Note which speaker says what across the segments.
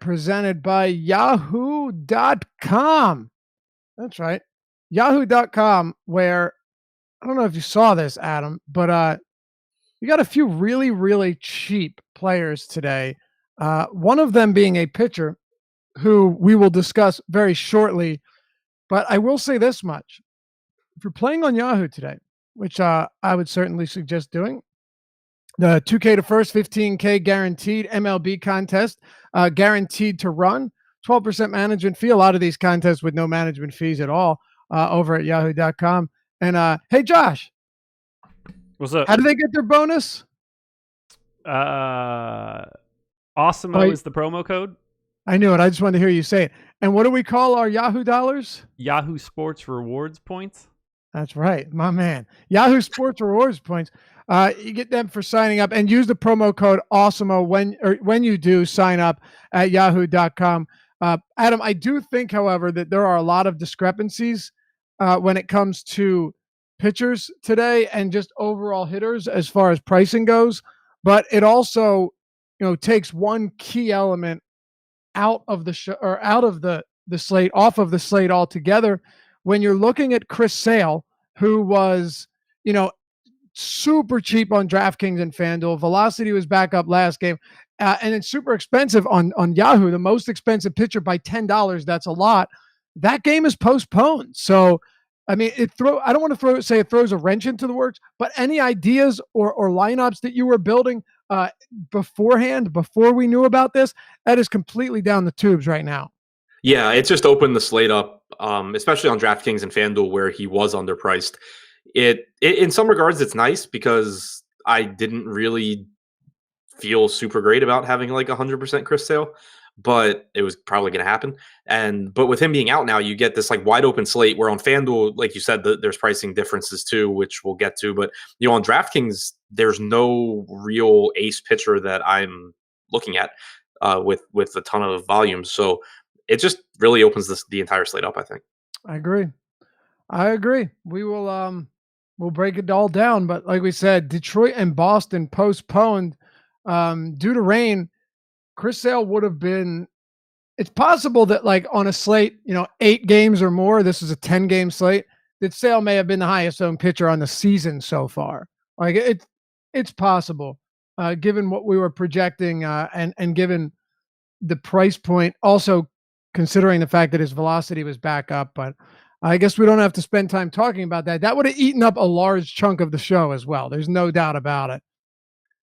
Speaker 1: presented by Yahoo.com. That's right. Yahoo.com, where I don't know if you saw this, Adam, but you got a few really, really cheap players today. One of them being a pitcher who we will discuss very shortly. But I will say this much. If you're playing on Yahoo today, which I would certainly suggest doing, the 2K to first, 15K guaranteed MLB contest, guaranteed to run, 12% management fee. A lot of these contests with no management fees at all over at yahoo.com. And hey, Josh.
Speaker 2: What's up?
Speaker 1: How do they get their bonus?
Speaker 2: Awesome is the promo code.
Speaker 1: I knew it. I just wanted to hear you say it. And what do we call our Yahoo dollars?
Speaker 2: Yahoo Sports Rewards points.
Speaker 1: That's right, my man. Yahoo Sports Rewards points. You get them for signing up, and use the promo code AWESOMO when you do sign up at yahoo.com. Adam, I do think, however, that there are a lot of discrepancies when it comes to pitchers today and just overall hitters as far as pricing goes. But it also, takes one key element out of the show, or out of the slate, off of the slate altogether. When you're looking at Chris Sale, who was, super cheap on DraftKings and FanDuel. Velocity was back up last game. And it's super expensive on Yahoo, the most expensive pitcher by $10. That's a lot. That game is postponed. So, I mean, I don't want to say it throws a wrench into the works, but any ideas or lineups that you were building beforehand, before we knew about this, that is completely down the tubes right now.
Speaker 3: Yeah, it's just opened the slate up, especially on DraftKings and FanDuel, where he was underpriced. It in some regards, it's nice because I didn't really feel super great about having like 100% Chris Sale, but it was probably going to happen. But with him being out now, you get this like wide open slate where on FanDuel, like you said, there's pricing differences too, which we'll get to. But on DraftKings, there's no real ace pitcher that I'm looking at with a ton of volume. So it just really opens the entire slate up, I think.
Speaker 1: I agree. We will we'll break it all down. But like we said, Detroit and Boston postponed due to rain. Chris Sale would have been, it's possible that like on a slate, 8 games or more, this is a 10-game slate, that Sale may have been the highest owned pitcher on the season so far. Like it's possible, given what we were projecting and given the price point, also considering the fact that his velocity was back up. But I guess we don't have to spend time talking about that. That would have eaten up a large chunk of the show as well. There's no doubt about it.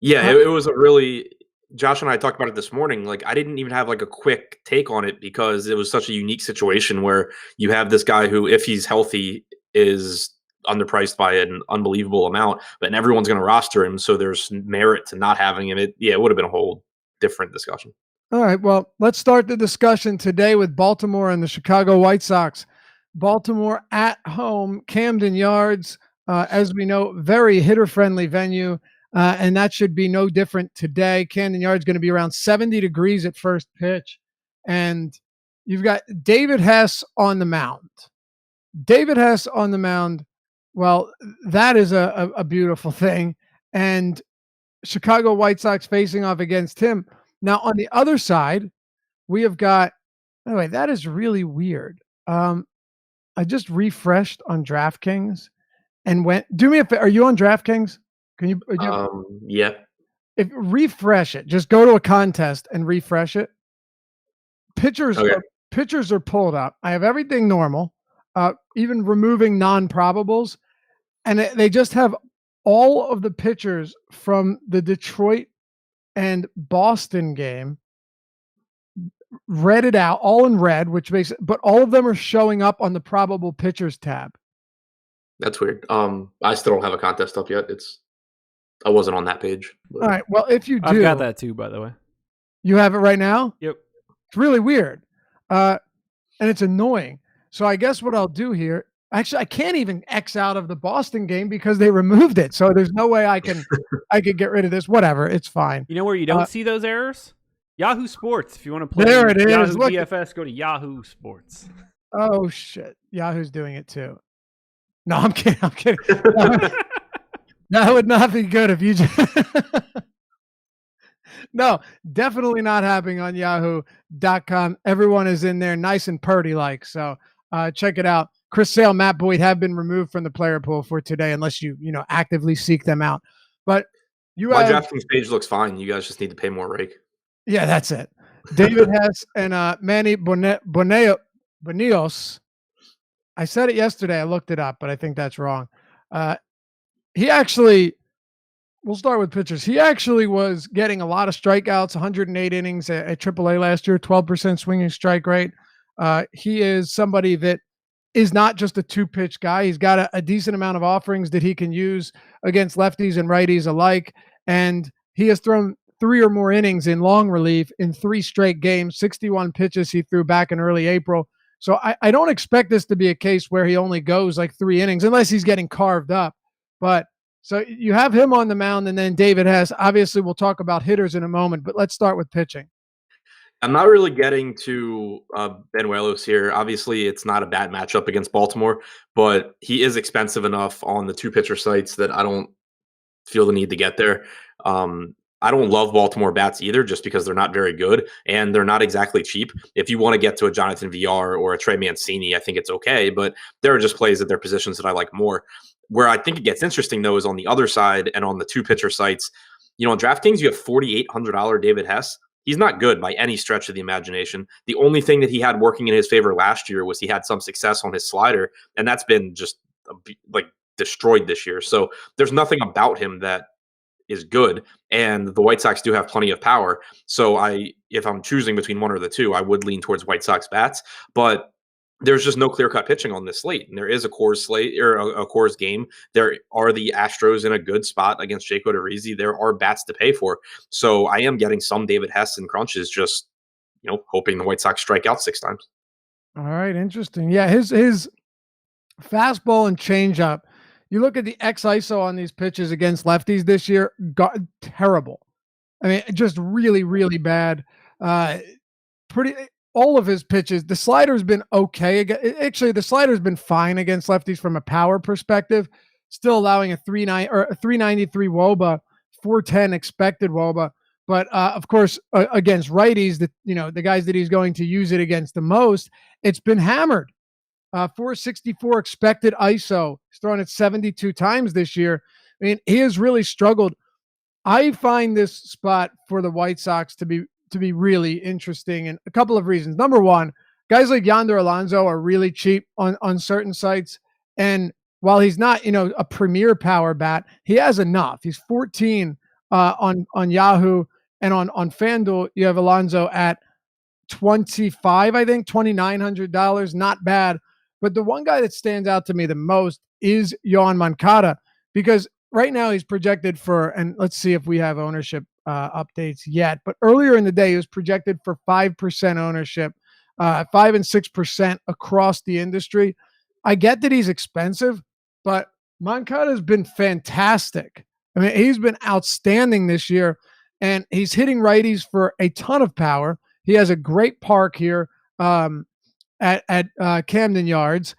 Speaker 3: Yeah, it was a really, Josh and I talked about it this morning. Like, I didn't even have like a quick take on it because it was such a unique situation where you have this guy who, if he's healthy, is underpriced by an unbelievable amount, but everyone's going to roster him. So there's merit to not having him. It would have been a whole different discussion.
Speaker 1: All right. Well, let's start the discussion today with Baltimore and the Chicago White Sox. Baltimore at home, Camden Yards, as we know, very hitter-friendly venue, and that should be no different today. Camden Yards going to be around 70 degrees at first pitch, and you've got David Hess on the mound. Well, that is a beautiful thing, and Chicago White Sox facing off against him. Now, on the other side, we have got, by the way, that is really weird. I just refreshed on DraftKings and went, do me a favor. Are you on DraftKings? Can you?
Speaker 3: Yeah.
Speaker 1: If refresh it, just go to a contest and refresh it. Pitchers are pulled up. I have everything normal, even removing non-probables. And they just have all of the pitchers from the Detroit and Boston game read it out, all in red, which makes it, but all of them are showing up on the probable pitchers tab.
Speaker 3: That's weird. I still don't have a contest up yet. I wasn't on that page. But.
Speaker 1: All right. Well, if you do,
Speaker 2: I've got that too, by the way.
Speaker 1: You have it right now?
Speaker 2: Yep.
Speaker 1: It's really weird. And it's annoying. So I guess what I'll do here, actually, I can't even X out of the Boston game because they removed it. So there's no way I could get rid of this. Whatever. It's fine.
Speaker 2: You know where you don't see those errors? Yahoo Sports. If you want to play
Speaker 1: there it
Speaker 2: Yahoo
Speaker 1: is. Look.
Speaker 2: DFS, go to Yahoo Sports.
Speaker 1: Oh, shit. Yahoo's doing it too. No, I'm kidding. That would not be good if you just... No, definitely not happening on Yahoo.com. Everyone is in there nice and purdy like. So check it out. Chris Sale, Matt Boyd have been removed from the player pool for today unless you actively seek them out. But you
Speaker 3: My
Speaker 1: have
Speaker 3: DraftKings page looks fine. You guys just need to pay more rake.
Speaker 1: yeah, that's it. David Hess and Manny Boneos. I said it yesterday. I looked it up, but I think that's wrong. He actually, we'll start with pitchers. He actually was getting a lot of strikeouts, 108 innings at AAA last year, 12% swinging strike rate. He is somebody that is not just a two-pitch guy. He's got a decent amount of offerings that he can use against lefties and righties alike. And he has thrown 3 or more innings in long relief in 3 straight games, 61 pitches he threw back in early April. So I don't expect this to be a case where he only goes like 3 innings unless he's getting carved up. But so you have him on the mound, and then David Hess. Obviously, we'll talk about hitters in a moment, but let's start with pitching.
Speaker 3: I'm not really getting to Benuelos here. Obviously, it's not a bad matchup against Baltimore, but he is expensive enough on the 2-pitcher sites that I don't feel the need to get there. I don't love Baltimore bats either, just because they're not very good and they're not exactly cheap. If you want to get to a Jonathan VR or a Trey Mancini, I think it's okay, but there are just plays at their positions that I like more. Where I think it gets interesting, though, is on the other side and on the 2-pitcher sites. On DraftKings, you have $4,800 David Hess. He's not good by any stretch of the imagination. The only thing that he had working in his favor last year was he had some success on his slider, and that's been just like destroyed this year. So there's nothing about him that is good, and the White Sox do have plenty of power. So if I'm choosing between one or the two, I would lean towards White Sox bats, but there's just no clear-cut pitching on this slate. And there is a Coors slate or a Coors game. There are the Astros in a good spot against Jake Odorizzi. There are bats to pay for. So I am getting some David Hess and crunches, just hoping the White Sox strike out 6 times.
Speaker 1: All right, interesting. Yeah, his fastball and changeup. You look at the X-ISO on these pitches against lefties this year, terrible. I mean, just really, really bad. All of his pitches. The slider's been okay. Actually, the slider's been fine against lefties from a power perspective. Still allowing a 393 WOBA, 410 expected WOBA. But of course, against righties, the guys that he's going to use it against the most, it's been hammered. 464 expected ISO. He's thrown it 72 times this year. I mean, he has really struggled. I find this spot for the White Sox to be really interesting, and a couple of reasons. Number one, guys like Yonder Alonso are really cheap on certain sites, and while he's not a premier power bat, he has enough. He's 14 on Yahoo, and on FanDuel you have Alonso at 25, I think $2,900. Not bad. But the one guy that stands out to me the most is Yoan Moncada, because right now he's projected for, and let's see if we have ownership updates yet, but earlier in the day he was projected for 5% ownership, 5 and 6% across the industry. I get that he's expensive, but Moncada has been fantastic. I mean, he's been outstanding this year, and he's hitting righties for a ton of power. He has a great park here at Camden Yards,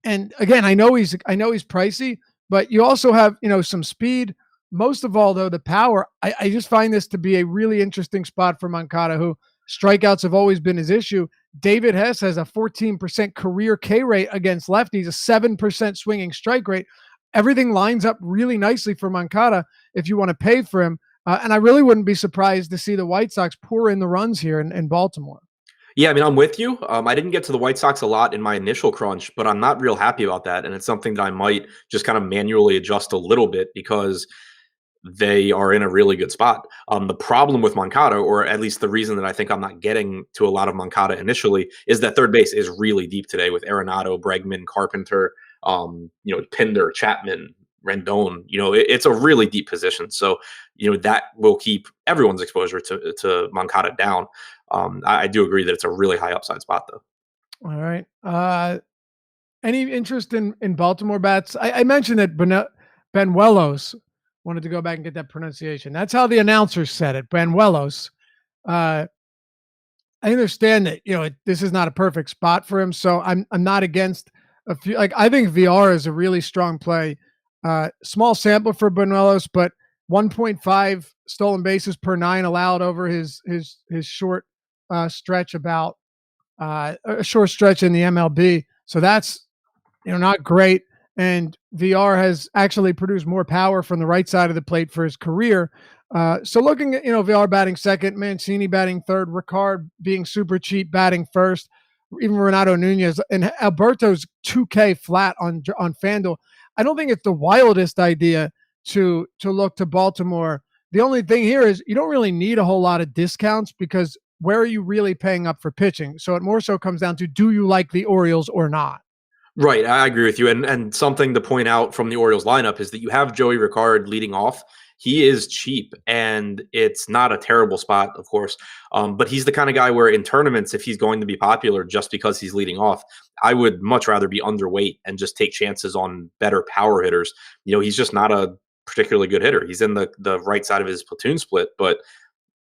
Speaker 1: and again, I know he's pricey, but you also have some speed. Most of all, though, the power. I just find this to be a really interesting spot for Moncada, who strikeouts have always been his issue. David Hess has a 14% career K rate against lefties, a 7% swinging strike rate. Everything lines up really nicely for Moncada if you want to pay for him. And I really wouldn't be surprised to see the White Sox pour in the runs here in Baltimore.
Speaker 3: Yeah, I mean, I'm with you. I didn't get to the White Sox a lot in my initial crunch, but I'm not real happy about that. And it's something that I might just kind of manually adjust a little bit, because they are in a really good spot. The problem with Moncada, or at least the reason that I think I'm not getting to a lot of Moncada initially, is that third base is really deep today with Arenado, Bregman, Carpenter, Pinder, Chapman, Rendon. It's a really deep position. So, that will keep everyone's exposure to Moncada down. I do agree that it's a really high upside spot, though.
Speaker 1: All right. Any interest in Baltimore bats? I mentioned that Benuelos. Wanted to go back and get that pronunciation. That's how the announcers said it, Benuelos. I understand that this is not a perfect spot for him, so I'm not against a few. Like, I think VR is a really strong play. Small sample for Benuelos, but 1.5 stolen bases per 9 allowed over his short stretch about a short stretch in the MLB. So that's not great. And VR has actually produced more power from the right side of the plate for his career. So looking at VR batting second, Mancini batting third, Ricard being super cheap batting first, even Renato Nunez and Alberto's 2K flat on FanDuel. I don't think it's the wildest idea to look to Baltimore. The only thing here is you don't really need a whole lot of discounts because where are you really paying up for pitching? So it more so comes down to, do you like the Orioles or not?
Speaker 3: Right, I agree with you. And something to point out from the Orioles lineup is that you have Joey Ricard leading off. He is cheap, and it's not a terrible spot, of course. But he's the kind of guy where in tournaments, if he's going to be popular just because he's leading off, I would much rather be underweight and just take chances on better power hitters. He's just not a particularly good hitter. He's in the right side of his platoon split, but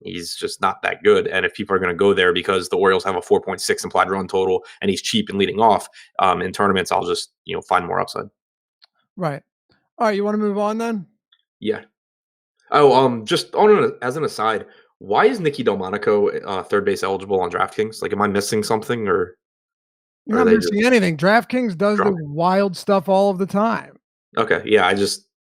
Speaker 3: he's just not that good. And if people are going to go there because the Orioles have a 4.6 implied run total and he's cheap and leading off in tournaments, I'll just, find more upside.
Speaker 1: Right. All right. You want to move on then?
Speaker 3: Yeah. Oh, just as an aside, why is Nicky Delmonico third base eligible on DraftKings? Like, am I missing something or?
Speaker 1: You're not missing anything. DraftKings does the wild stuff all of the time.
Speaker 3: Okay. Yeah.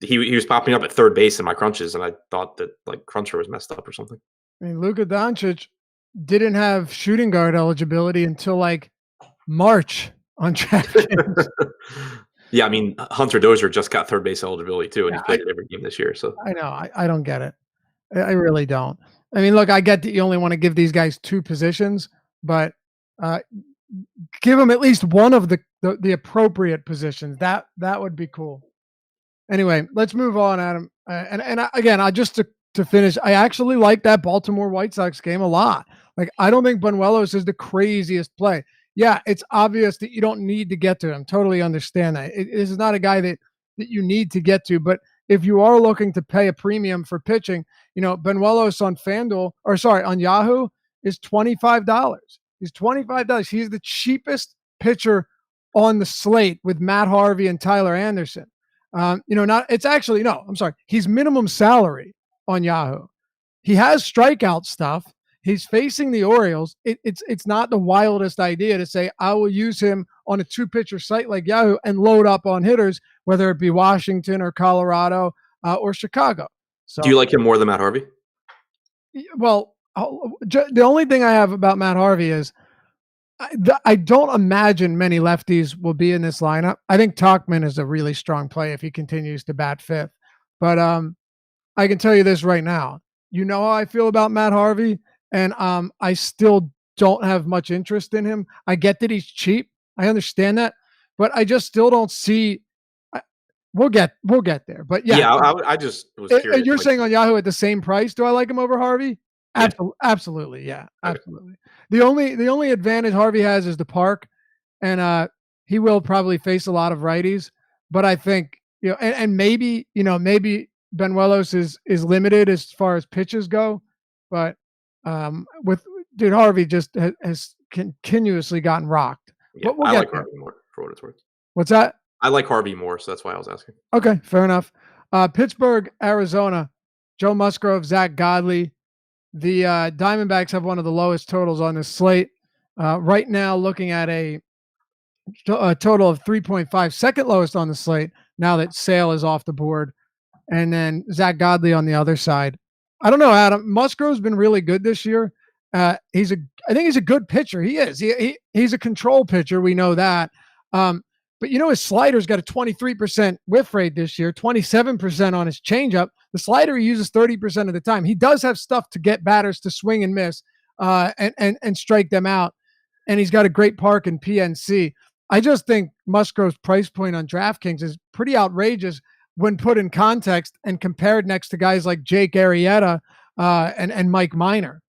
Speaker 3: He was popping up at third base in my crunches, and I thought that like Cruncher was messed up or something.
Speaker 1: I mean, Luka Doncic didn't have shooting guard eligibility until like March on DraftKings.
Speaker 3: Yeah, I mean, Hunter Dozier just got third base eligibility too, and he's played every game this year. So
Speaker 1: I know, I don't get it. I really don't. I mean, look, I get that you only want to give these guys 2 positions, but give them at least one of the appropriate positions. That would be cool. Anyway, let's move on, Adam. Again, I just to finish, I actually like that Baltimore White Sox game a lot. Like, I don't think Banuelos is the craziest play. Yeah, it's obvious that you don't need to get to him. Totally understand that. This is not a guy that you need to get to. But if you are looking to pay a premium for pitching, Banuelos on FanDuel, on Yahoo is $25. He's $25. He's the cheapest pitcher on the slate with Matt Harvey and Tyler Anderson. He's minimum salary on Yahoo. He has strikeout stuff. He's facing the Orioles. It's not the wildest idea to say I will use him on a 2-pitcher site like Yahoo and load up on hitters, whether it be Washington or Colorado or Chicago. So,
Speaker 3: do you like him more than Matt Harvey?
Speaker 1: Well, the only thing I have about Matt Harvey is I don't imagine many lefties will be in this lineup. I think Tauchman is a really strong play if he continues to bat 5th. But I can tell you this right now. You know how I feel about Matt Harvey, and I still don't have much interest in him. I get that he's cheap. I understand that, but I just still don't see. We'll get there. But yeah,
Speaker 3: I just was curious.
Speaker 1: You're saying on Yahoo at the same price? Do I like him over Harvey? Absolutely, yeah, absolutely. The only advantage Harvey has is the park, and he will probably face a lot of righties. But I think and maybe Banuelos is limited as far as pitches go, but Harvey just has continuously gotten rocked.
Speaker 3: Yeah, I like Harvey more for what it's worth.
Speaker 1: What's that?
Speaker 3: I like Harvey more, so that's why I was asking.
Speaker 1: Okay, fair enough. Pittsburgh, Arizona, Joe Musgrove, Zach Godley. The Diamondbacks have one of the lowest totals on this slate. Right now, looking at a total of 3.5, second lowest on the slate, now that Sale is off the board. And then Zach Godley on the other side. I don't know, Adam. Musgrove's been really good this year. I think he's a good pitcher. He is. He's a control pitcher. We know that. But his slider's got a 23% whiff rate this year, 27% on his changeup. The slider he uses 30% of the time. He does have stuff to get batters to swing and miss and strike them out. And he's got a great park in PNC. I just think Musgrove's price point on DraftKings is pretty outrageous when put in context and compared next to guys like Jake Arrieta and Mike Minor.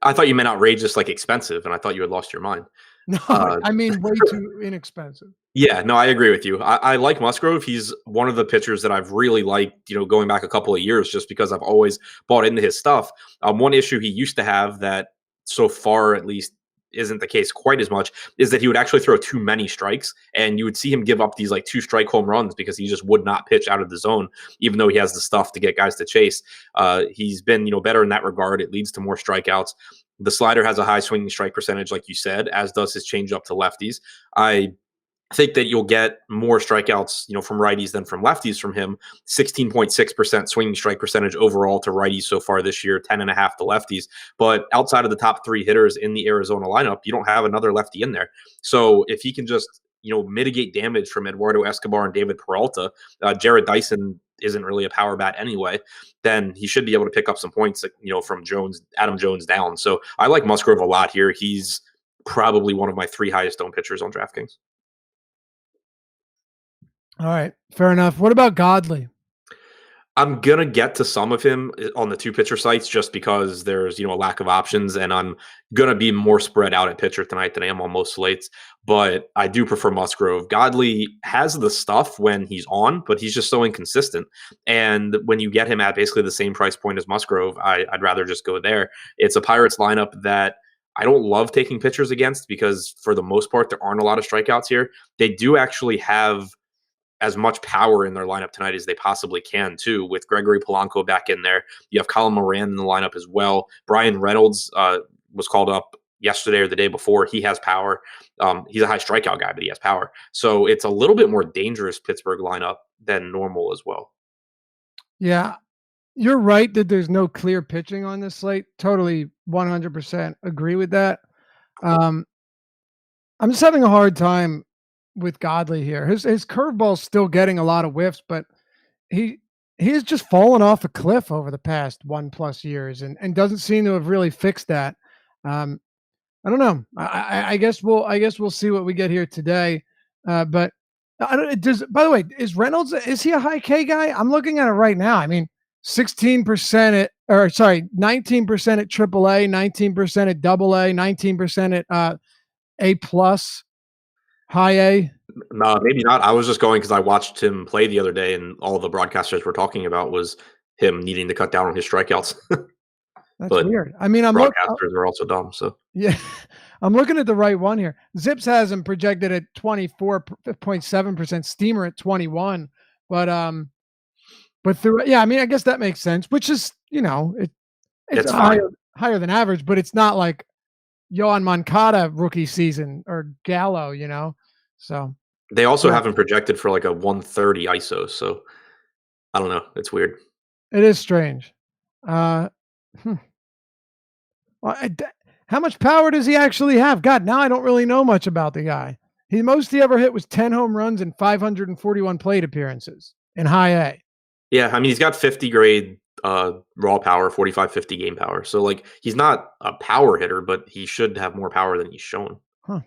Speaker 3: I thought you meant outrageous, like expensive, and I thought you had lost your mind.
Speaker 1: No, I mean way too inexpensive.
Speaker 3: Yeah, no, I agree with you. I like Musgrove. He's one of the pitchers that I've really liked, going back a couple of years, just because I've always bought into his stuff. One issue he used to have that so far, at least, isn't the case quite as much, is that he would actually throw too many strikes, and you would see him give up these like 2-strike home runs because he just would not pitch out of the zone, even though he has the stuff to get guys to chase. He's been, better in that regard. It leads to more strikeouts. The slider has a high swinging strike percentage, like you said, as does his changeup to lefties. I think that you'll get more strikeouts, from righties than from lefties from him. 16.6% swinging strike percentage overall to righties so far this year, 10.5 to lefties. But outside of the top 3 hitters in the Arizona lineup, you don't have another lefty in there. So if he can just, mitigate damage from Eduardo Escobar and David Peralta, Jared Dyson isn't really a power bat anyway, then he should be able to pick up some points, from Adam Jones down. So I like Musgrove a lot here. He's probably one of my 3 highest owned pitchers on DraftKings.
Speaker 1: All right, fair enough. What about Godley?
Speaker 3: I'm going to get to some of him on the 2 pitcher sites just because there's, a lack of options, and I'm going to be more spread out at pitcher tonight than I am on most slates, but I do prefer Musgrove. Godley has the stuff when he's on, but he's just so inconsistent. And when you get him at basically the same price point as Musgrove, I'd rather just go there. It's a Pirates lineup that I don't love taking pitchers against because for the most part, there aren't a lot of strikeouts here. They do actually have as much power in their lineup tonight as they possibly can, too, with Gregory Polanco back in there. You have Colin Moran in the lineup as well. Brian Reynolds was called up yesterday or the day before. He has power. He's a high strikeout guy, but he has power. So it's a little bit more dangerous Pittsburgh lineup than normal as well.
Speaker 1: Yeah, you're right that there's no clear pitching on this slate. Totally 100% agree with that. I'm just having a hard time with Godley here. His curveball's still getting a lot of whiffs, but he's just fallen off a cliff over the past 1+ years and doesn't seem to have really fixed that. I don't know. I guess we'll see what we get here today. But I don't. By the way, is Reynolds? Is he a high K guy? I'm looking at it right now. I mean, 19% at AAA, 19% at AA, 19% at A+. High A?
Speaker 3: No, maybe not. I was just going because I watched him play the other day, and all the broadcasters were talking about was him needing to cut down on his strikeouts.
Speaker 1: That's
Speaker 3: but
Speaker 1: weird. I mean,
Speaker 3: broadcasters are also dumb. So
Speaker 1: yeah, I'm looking at the right one here. Zips has him projected at 24.7%, Steamer at 21, but I mean, I guess that makes sense. Which is, it's higher than average, but it's not like Yohan Moncada rookie season or Gallo, So
Speaker 3: they also have him projected for like a 130 ISO. So I don't know. It's weird.
Speaker 1: It is strange. Well, how much power does he actually have? God, now I don't really know much about the guy. The most he ever hit was 10 home runs and 541 plate appearances in high A.
Speaker 3: Yeah, I mean, he's got 50 grade raw power, 45, 50 game power. So like he's not a power hitter, but he should have more power than he's shown.
Speaker 1: Huh.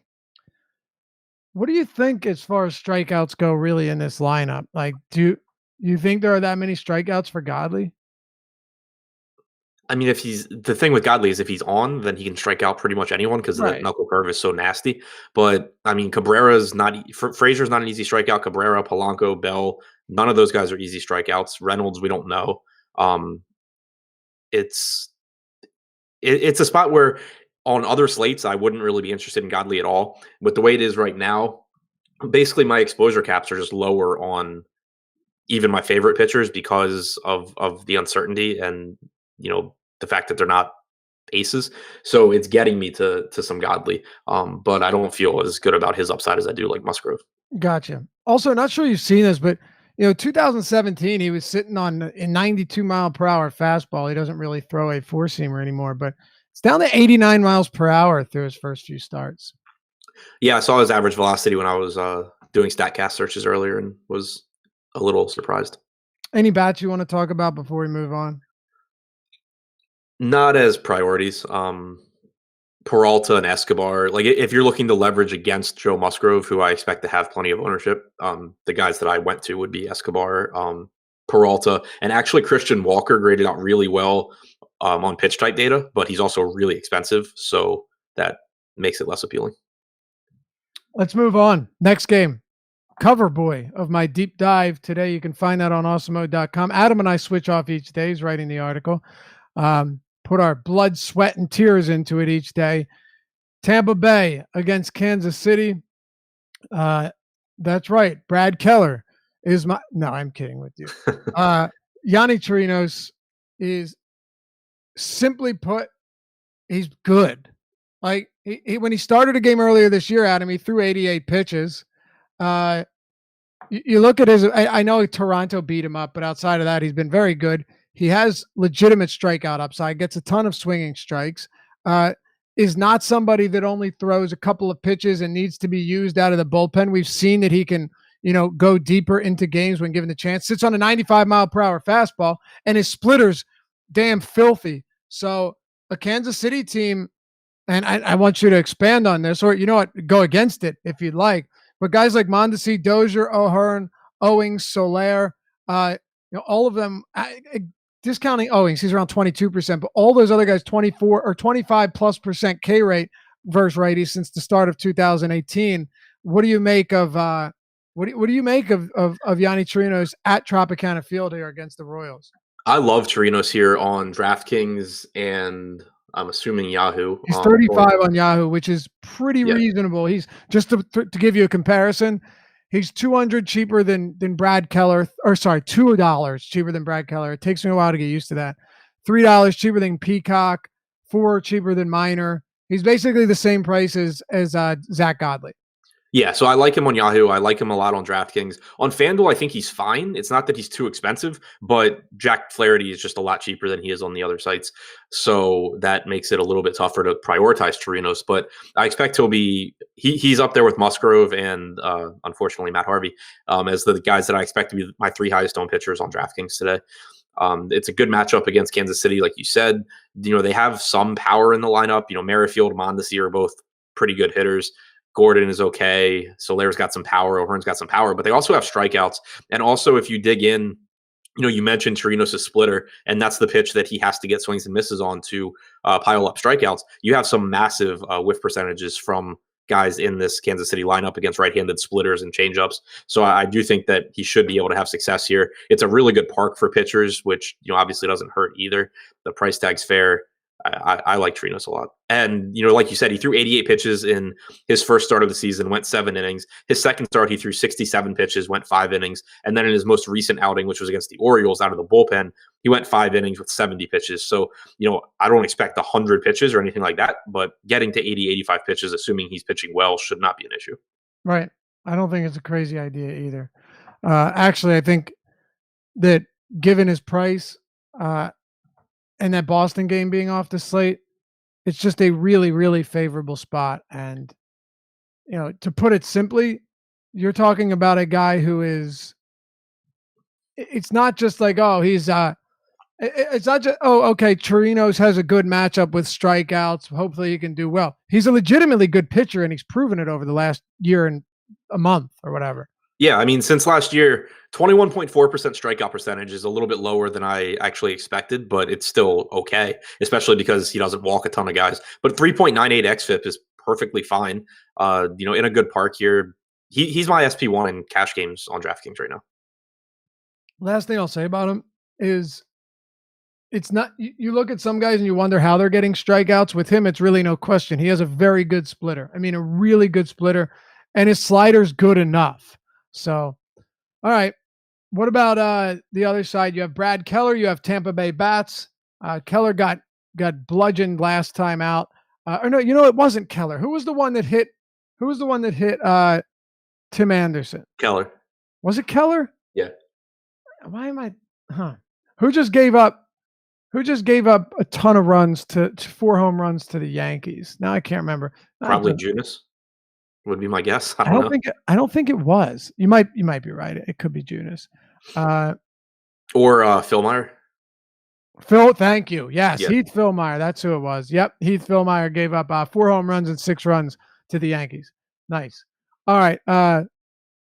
Speaker 1: What do you think as far as strikeouts go really in this lineup? Like, do you think there are that many strikeouts for Godley?
Speaker 3: I mean, the thing with Godley is if he's on, then he can strike out pretty much anyone because the knuckle curve is so nasty. But I mean, Frazier's not an easy strikeout. Cabrera, Polanco, Bell, none of those guys are easy strikeouts. Reynolds, we don't know. It's a spot where on other slates, I wouldn't really be interested in Godley at all. With the way it is right now, basically my exposure caps are just lower on even my favorite pitchers because of the uncertainty and, the fact that they're not aces. So it's getting me to some Godley. But I don't feel as good about his upside as I do like Musgrove.
Speaker 1: Gotcha. Also, not sure you've seen this, but 2017, he was sitting on a 92 mile per hour fastball. He doesn't really throw a 4-seamer anymore, but it's down to 89 miles per hour through his first few starts.
Speaker 3: Yeah, I saw his average velocity when I was doing StatCast searches earlier and was a little surprised.
Speaker 1: Any bats you want to talk about before we move on?
Speaker 3: Not as priorities. Peralta and Escobar, like if you're looking to leverage against Joe Musgrove, who I expect to have plenty of ownership, the guys that I went to would be Escobar, Peralta, and actually Christian Walker graded out really well on pitch type data, but he's also really expensive, so that makes it less appealing.
Speaker 1: Let's move on. Next game. Cover boy of my deep dive today. You can find that on awesomemode.com. Adam and I switch off each day. He's writing the article. Put our blood, sweat, and tears into it each day. Tampa Bay against Kansas City. That's right. Brad Keller is my. No, I'm kidding with you. Yanni Chirinos is, simply put, he's good. Like when he started a game earlier this year, Adam, he threw 88 pitches. You look at his. I know Toronto beat him up, but outside of that, he's been very good. He has legitimate strikeout upside. Gets a ton of swinging strikes. Is not somebody that only throws a couple of pitches and needs to be used out of the bullpen. We've seen that he can, go deeper into games when given the chance. Sits on a 95-mile-per-hour fastball, and his splitter's damn filthy. So a Kansas City team, and I want you to expand on this, or go against it if you'd like. But guys like Mondesi, Dozier, O'Hearn, Owings, Soler, all of them, discounting Owings, he's around 22%, but all those other guys, 24 or 25+% K rate versus righties since the start of 2018. What do you make of what do you make of Yanni Chirinos at Tropicana Field here against the Royals?
Speaker 3: I love Chirinos here on DraftKings and I'm assuming Yahoo.
Speaker 1: He's 35 on Yahoo, which is pretty reasonable. He's just to give you a comparison. He's $200 cheaper than Brad Keller, or sorry, $2 cheaper than Brad Keller. It takes me a while to get used to that. $3 cheaper than Peacock, $4 cheaper than Minor. He's basically the same price as Zach Godley.
Speaker 3: Yeah, so I like him on Yahoo. I like him a lot on DraftKings. On FanDuel, I think he's fine. It's not that he's too expensive, but Jack Flaherty is just a lot cheaper than he is on the other sites. So that makes it a little bit tougher to prioritize Chirinos. But I expect he's up there with Musgrove and unfortunately Matt Harvey as the guys that I expect to be my three highest owned pitchers on DraftKings today. It's a good matchup against Kansas City, like you said. They have some power in the lineup. Merrifield, Mondesi are both pretty good hitters. Gordon is okay. Soler's got some power. O'Hearn's got some power, but they also have strikeouts. And also, if you dig in, you mentioned Chirinos' splitter, and that's the pitch that he has to get swings and misses on to pile up strikeouts. You have some massive whiff percentages from guys in this Kansas City lineup against right-handed splitters and changeups. So I do think that he should be able to have success here. It's a really good park for pitchers, which obviously doesn't hurt either. The price tag's fair. I like Chirinos a lot. And, like you said, he threw 88 pitches in his first start of the season, went 7 innings. His second start, he threw 67 pitches, went 5 innings. And then in his most recent outing, which was against the Orioles out of the bullpen, he went 5 innings with 70 pitches. So, I don't expect 100 pitches or anything like that, but getting to 80, 85 pitches, assuming he's pitching well, should not be an issue.
Speaker 1: Right. I don't think it's a crazy idea either. Actually, I think that given his price, and that Boston game being off the slate, it's just a really, really favorable spot. And, to put it simply, you're talking about a guy who is, it's not just like, he's, it's not just, okay, Chirinos has a good matchup with strikeouts. Hopefully he can do well. He's a legitimately good pitcher, and he's proven it over the last year and a month or whatever.
Speaker 3: Yeah, I mean, since last year, 21.4% strikeout percentage is a little bit lower than I actually expected, but it's still okay, especially because he doesn't walk a ton of guys. But 3.98 xFIP is perfectly fine. In a good park here. He's my SP1 in cash games on DraftKings right now.
Speaker 1: Last thing I'll say about him is it's not, you look at some guys and you wonder how they're getting strikeouts. With him, it's really no question. He has a very good splitter. I mean, a really good splitter, and his slider's good enough. So, all right. What about the other side? You have Brad Keller. You have Tampa Bay bats. Keller got bludgeoned last time out. Or no, it wasn't Keller. Who was the one that hit? Who was the one that hit Tim Anderson?
Speaker 3: Keller.
Speaker 1: Was it Keller?
Speaker 3: Yeah.
Speaker 1: Why am I? Who just gave up a ton of runs to 4 home runs to the Yankees? Now I can't remember.
Speaker 3: Probably Junis would be my guess. I
Speaker 1: don't think it was. You might be right. It could be Junis.
Speaker 3: Or Philmeyer.
Speaker 1: Phil, thank you. Yes,
Speaker 3: Yeah.
Speaker 1: Heath Philmeyer. That's who it was. Yep, Heath Philmeyer gave up 4 home runs and 6 runs to the Yankees. Nice. All right.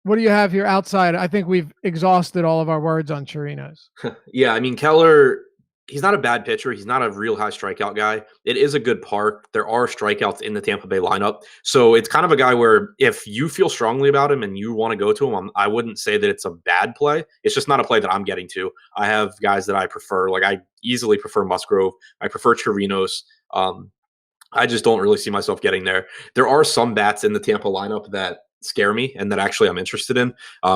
Speaker 1: What do you have here outside? I think we've exhausted all of our words on Chirinos.
Speaker 3: Yeah, I mean, Keller, he's not a bad pitcher. He's not a real high strikeout guy. It is a good park. There are strikeouts in the Tampa Bay lineup. So it's kind of a guy where if you feel strongly about him and you want to go to him, I wouldn't say that it's a bad play. It's just not a play that I'm getting to. I have guys that I prefer. Like I easily prefer Musgrove. I prefer Chirinos. I just don't really see myself getting there. There are some bats in the Tampa lineup that scare me and that actually I'm interested in.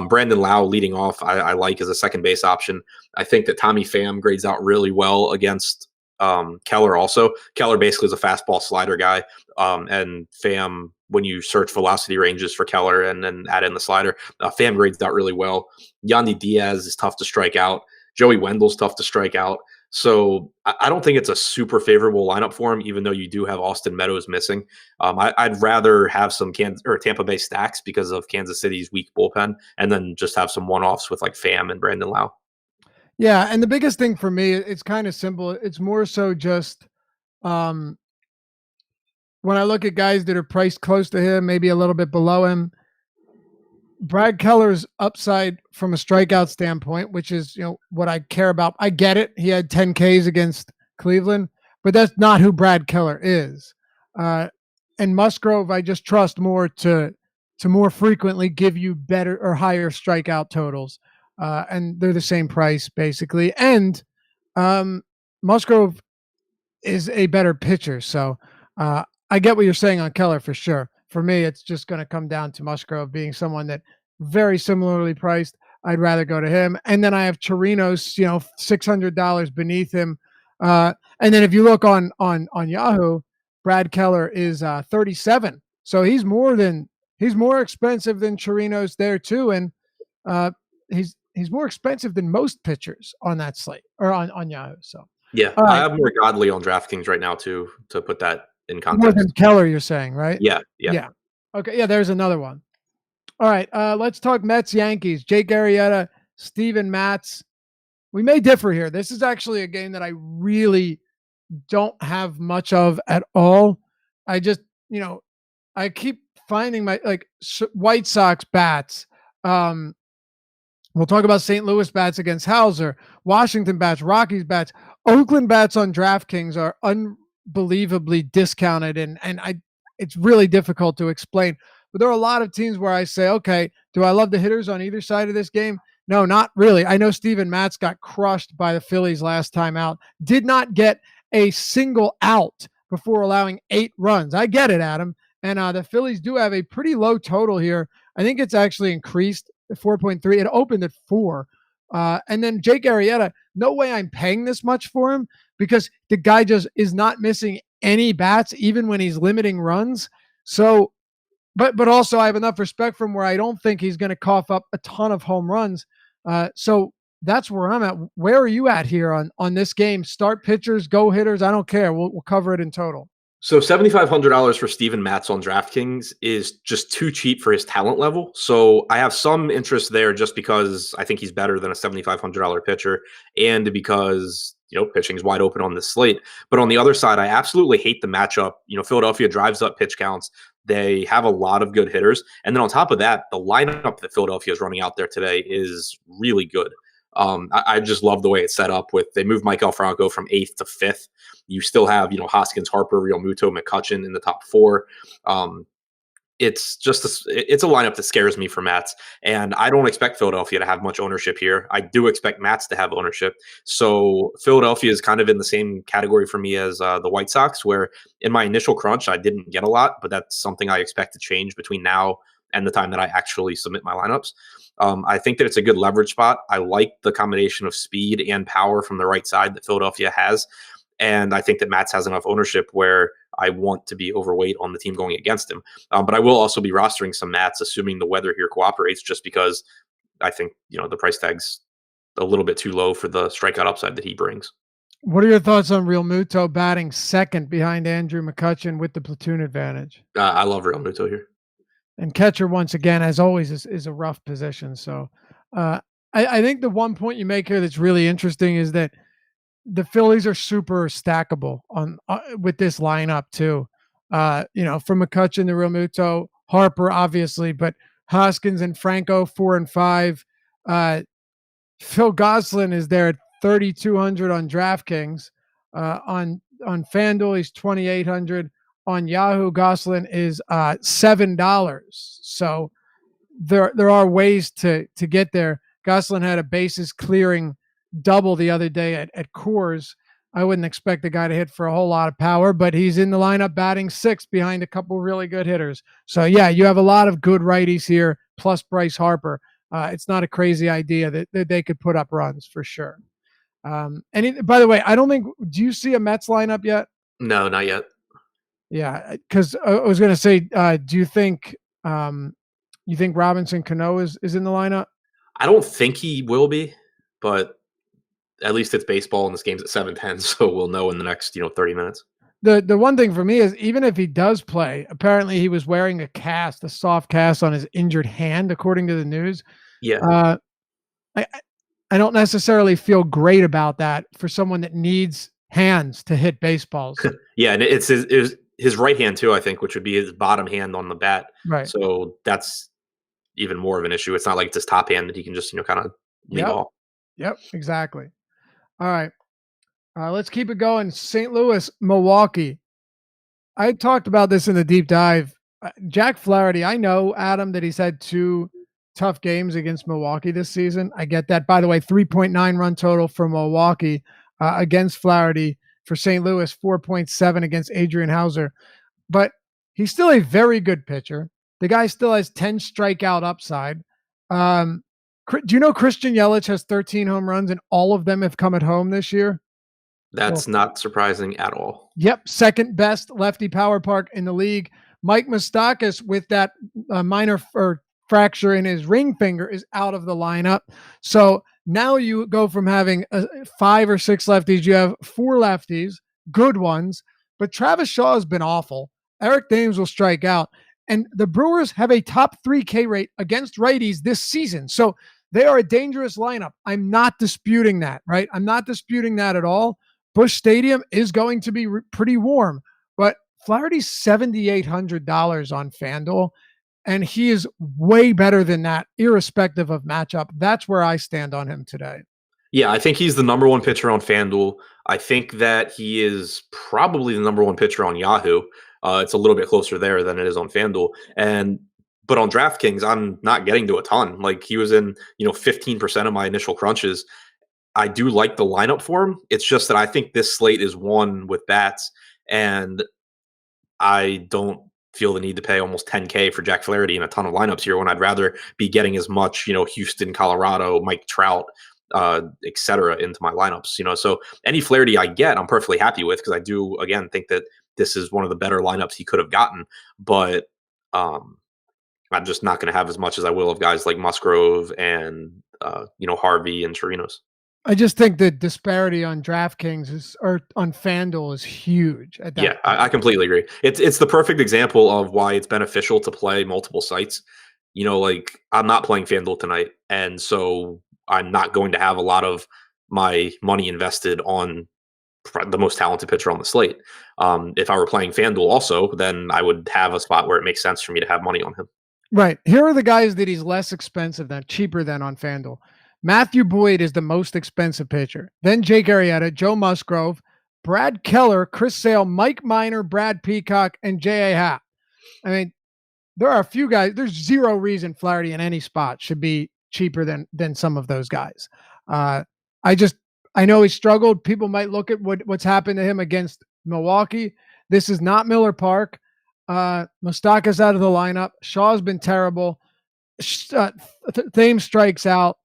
Speaker 3: Brandon Lau leading off, I like as a second base option. I think that Tommy Pham grades out really well against Keller also. Keller basically is a fastball slider guy. And Pham, when you search velocity ranges for Keller and then add in the slider, Pham grades out really well. Yandy Diaz is tough to strike out. Joey Wendell's tough to strike out. So I don't think it's a super favorable lineup for him, even though you do have Austin Meadows missing. I'd rather have some Tampa Bay stacks because of Kansas City's weak bullpen, and then just have some one-offs with like Pham and Brandon Lau.
Speaker 1: Yeah, and the biggest thing for me, it's kind of simple. It's more so just when I look at guys that are priced close to him, maybe a little bit below him, Brad Keller's upside from a strikeout standpoint, which is, what I care about. I get it. He had 10 Ks against Cleveland, but that's not who Brad Keller is. And Musgrove, I just trust more to more frequently give you better or higher strikeout totals. And they're the same price basically. And Musgrove is a better pitcher. So I get what you're saying on Keller for sure. For me, it's just going to come down to Musgrove being someone that very similarly priced. I'd rather go to him. And then I have Chirinos, $600 beneath him. And then if you look on Yahoo, Brad Keller is 37. So he's more expensive than Chirinos there too. And he's more expensive than most pitchers on that slate or on Yahoo. So
Speaker 3: yeah, I have more Godley on DraftKings right now too, to put that in context.
Speaker 1: More than Keller, you're saying, right?
Speaker 3: Yeah.
Speaker 1: Okay, yeah, there's another one. All right, let's talk Mets, Yankees. Jake Arrieta, Steven Matz. We may differ here. This is actually a game that I really don't have much of at all. I just, I keep finding my White Sox bats. We'll talk about St. Louis bats against Hauser, Washington bats, Rockies bats, Oakland bats on DraftKings are unbelievably discounted, and it's really difficult to explain. But there are a lot of teams where I say, okay, do I love the hitters on either side of this game? No, not really. I know Steven Matz got crushed by the Phillies last time out, did not get a single out before allowing 8 runs. I get it, Adam. And the Phillies do have a pretty low total here. I think it's actually increased 4.3. It opened at 4. And then Jake Arrieta, no way I'm paying this much for him because the guy just is not missing any bats, even when he's limiting runs. So, but also I have enough respect for him where I don't think he's going to cough up a ton of home runs. So that's where I'm at. Where are you at here on this game? Start pitchers, go hitters. I don't care. We'll cover it in total.
Speaker 3: So $7,500 for Steven Matz on DraftKings is just too cheap for his talent level. So I have some interest there just because I think he's better than a $7,500 pitcher and because, pitching is wide open on this slate. But on the other side, I absolutely hate the matchup. Philadelphia drives up pitch counts. They have a lot of good hitters. And then on top of that, the lineup that Philadelphia is running out there today is really good. I just love the way it's set up they moved Mike Franco from 8th to 5th. You still have, Hoskins, Harper, Real Muto, McCutchen in the top 4. It's just it's a lineup that scares me for Mats, and I don't expect Philadelphia to have much ownership here. I do expect Mats to have ownership. So Philadelphia is kind of in the same category for me as the White Sox, where in my initial crunch, I didn't get a lot, but that's something I expect to change between now and the time that I actually submit my lineups. I think that it's a good leverage spot. I like the combination of speed and power from the right side that Philadelphia has. And I think that Mats has enough ownership where I want to be overweight on the team going against him. But I will also be rostering some Mats, assuming the weather here cooperates, just because I think, the price tag's a little bit too low for the strikeout upside that he brings.
Speaker 1: What are your thoughts on Real Muto batting second behind Andrew McCutchen with the platoon advantage?
Speaker 3: I love Real Muto here.
Speaker 1: And catcher, once again, as always, is a rough position. So I think the one point you make here that's really interesting is that the Phillies are super stackable on with this lineup too. From McCutchen to Real Muto, Harper, obviously, but Hoskins and Franco 4 and 5. Phil Gosselin is there at 3,200 on DraftKings. On FanDuel, he's 2,800. On Yahoo, Gosselin is $7. So there are ways to get there. Gosselin had a bases clearing double the other day at Coors. I wouldn't expect the guy to hit for a whole lot of power, but he's in the lineup batting 6th behind a couple really good hitters. So, yeah, you have a lot of good righties here, plus Bryce Harper. It's not a crazy idea that they could put up runs for sure. By the way, I don't think – do you see a Mets lineup yet?
Speaker 3: No, not yet.
Speaker 1: Yeah, because I was going to say, do you think Robinson Cano is in the lineup?
Speaker 3: I don't think he will be, but at least it's baseball and this game's at 7:10, so we'll know in the next 30 minutes.
Speaker 1: The one thing for me is even if he does play, apparently he was wearing a soft cast on his injured hand, according to the news.
Speaker 3: Yeah.
Speaker 1: I don't necessarily feel great about that for someone that needs hands to hit baseballs.
Speaker 3: Yeah, and it's his right hand too, I think, which would be his bottom hand on the bat.
Speaker 1: Right.
Speaker 3: So that's even more of an issue. It's not like it's his top hand that he can just kind of leave off.
Speaker 1: Yep, exactly. All right. Let's keep it going. St. Louis, Milwaukee. I talked about this in the deep dive. Jack Flaherty, I know, Adam, that he's had 2 tough games against Milwaukee this season. I get that. By the way, 3.9 run total for Milwaukee against Flaherty. For St. Louis, 4.7 against Adrian Hauser. But he's still a very good pitcher. The guy still has 10 strikeout upside. Do you know Christian Yelich has 13 home runs and all of them have come at home this year?
Speaker 3: That's not surprising at all.
Speaker 1: Yep. Second best lefty power park in the league. Mike Moustakas, with that minor fracture in his ring finger, is out of the lineup. So now you go from having 5 or 6 lefties. You have 4 lefties, good ones, but Travis Shaw has been awful. Eric Thames will strike out. And the Brewers have a top 3 K rate against righties this season. So they are a dangerous lineup. I'm not disputing that, right? I'm not disputing that at all. Busch Stadium is going to be pretty warm, but Flaherty's $7,800 on FanDuel, and he is way better than that, irrespective of matchup. That's where I stand on him today.
Speaker 3: Yeah, I think he's the number 1 pitcher on FanDuel. I think that he is probably the number 1 pitcher on Yahoo. It's a little bit closer there than it is on FanDuel. But on DraftKings, I'm not getting to a ton. Like, he was in 15% of my initial crunches. I do like the lineup for him. It's just that I think this slate is won with bats, and I don't feel the need to pay almost $10K for Jack Flaherty in a ton of lineups here when I'd rather be getting as much, Houston, Colorado, Mike Trout, et cetera, into my lineups. So any Flaherty I get, I'm perfectly happy with, because I do, again, think that this is one of the better lineups he could have gotten. But I'm just not going to have as much as I will of guys like Musgrove and Harvey and Chirinos.
Speaker 1: I just think the disparity on DraftKings or on FanDuel is huge.
Speaker 3: Yeah, I completely agree. It's the perfect example of why it's beneficial to play multiple sites. Like, I'm not playing FanDuel tonight, and so I'm not going to have a lot of my money invested on the most talented pitcher on the slate. If I were playing FanDuel also, then I would have a spot where it makes sense for me to have money on him.
Speaker 1: Right. Here are the guys that he's less expensive than, cheaper than on FanDuel. Matthew Boyd is the most expensive pitcher. Then Jake Arrieta, Joe Musgrove, Brad Keller, Chris Sale, Mike Minor, Brad Peacock, and J.A. Happ. I mean, there are a few guys. There's zero reason Flaherty in any spot should be cheaper than some of those guys. I know he struggled. People might look at what's happened to him against Milwaukee. This is not Miller Park. Moustakas out of the lineup. Shaw's been terrible. Thames strikes out.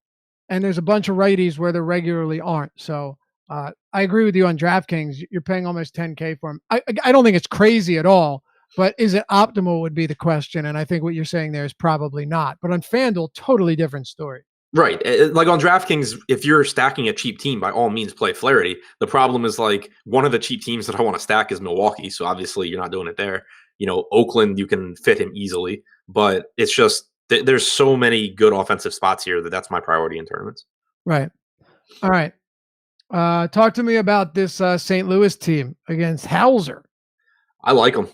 Speaker 1: And there's a bunch of righties where there regularly aren't. So I agree with you on DraftKings. You're paying almost $10K for him. I don't think it's crazy at all, but is it optimal would be the question. And I think what you're saying there is probably not. But on FanDuel, totally different story.
Speaker 3: Right. Like on DraftKings, if you're stacking a cheap team, by all means play Flaherty. The problem is, like, one of the cheap teams that I want to stack is Milwaukee. So obviously you're not doing it there. Oakland, you can fit him easily. But it's just, there's so many good offensive spots here that's my priority in tournaments.
Speaker 1: Right. All right. Talk to me about this St. Louis team against Hauser.
Speaker 3: I like him.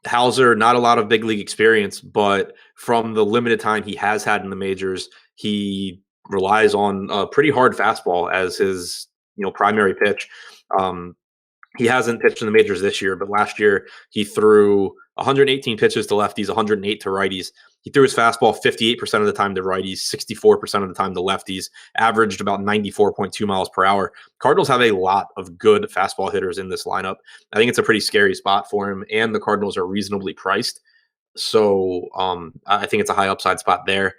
Speaker 3: Hauser, not a lot of big league experience, but from the limited time he has had in the majors, he relies on a pretty hard fastball as his primary pitch. He hasn't pitched in the majors this year, but last year he threw 118 pitches to lefties, 108 to righties. He threw his fastball 58% of the time to righties, 64% of the time to lefties, averaged about 94.2 miles per hour. Cardinals have a lot of good fastball hitters in this lineup. I think it's a pretty scary spot for him, and the Cardinals are reasonably priced. So I think it's a high upside spot there.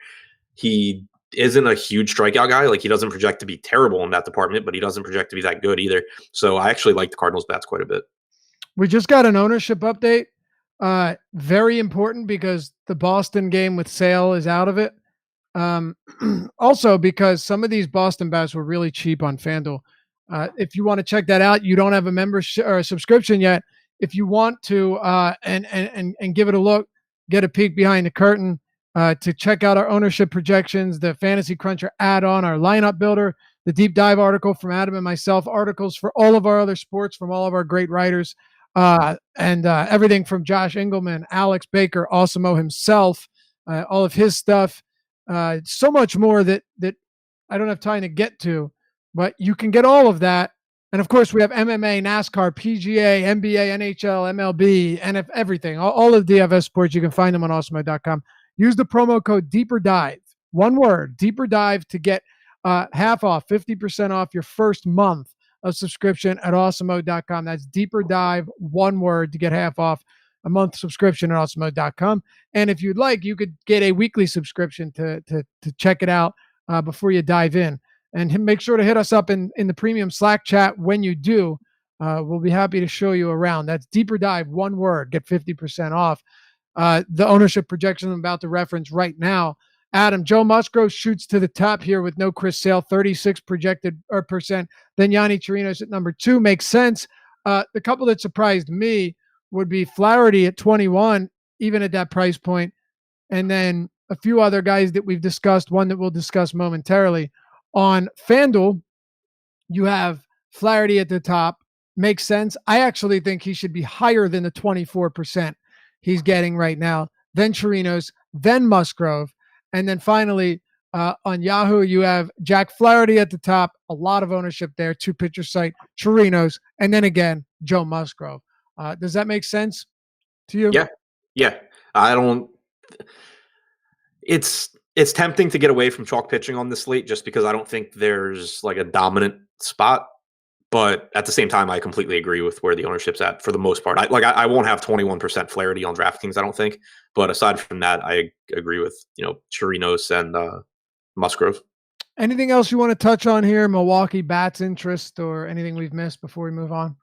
Speaker 3: He isn't a huge strikeout guy. Like, he doesn't project to be terrible in that department, but he doesn't project to be that good either. So I actually like the Cardinals bats quite a bit.
Speaker 1: We just got an ownership update. Very important because the Boston game with Sale is out of it. Also because some of these Boston bats were really cheap on FanDuel. If you want to check that out, you don't have a membership or a subscription yet. If you want to and give it a look, get a peek behind the curtain to check out our ownership projections, the Fantasy Cruncher add-on, our lineup builder, the deep dive article from Adam and myself, articles for all of our other sports from all of our great writers, and everything from Josh Engelman, Alex Baker, Osimo himself, all of his stuff. So much more that I don't have time to get to, but you can get all of that. And of course, we have MMA, NASCAR, PGA, NBA, NHL, MLB, and everything. All of DFS sports, you can find them on Osimo.com. Use the promo code Deeper Dive, one word, Deeper Dive, to get half off, 50% off your first month of subscription at Osimo.com. That's Deeper Dive, one word, to get half off a month subscription at Osimo.com. And if you'd like, you could get a weekly subscription to check it out before you dive in. And make sure to hit us up in the premium Slack chat when you do. We'll be happy to show you around. That's Deeper Dive, one word, get 50% off. The ownership projection I'm about to reference right now. Adam, Joe Musgrove shoots to the top here with no Chris Sale, 36 projected percent. Then Yanni Chirinos at number 2 makes sense. The couple that surprised me would be Flaherty at 21, even at that price point. And then a few other guys that we've discussed, one that we'll discuss momentarily. On FanDuel, you have Flaherty at the top. Makes sense. I actually think he should be higher than the 24% he's getting right now. Then Chirinos, then Musgrove. And then finally, on Yahoo, you have Jack Flaherty at the top. A lot of ownership there. 2-pitcher site, Chirinos, and then again, Joe Musgrove. Does that make sense to you?
Speaker 3: Yeah. I don't. It's tempting to get away from chalk pitching on this slate just because I don't think there's like a dominant spot. But at the same time, I completely agree with where the ownership's at for the most part. I won't have 21% Flaherty on DraftKings, I don't think. But aside from that, I agree with Chirinos and Musgrove.
Speaker 1: Anything else you want to touch on here? Milwaukee bats interest or anything we've missed before we move on?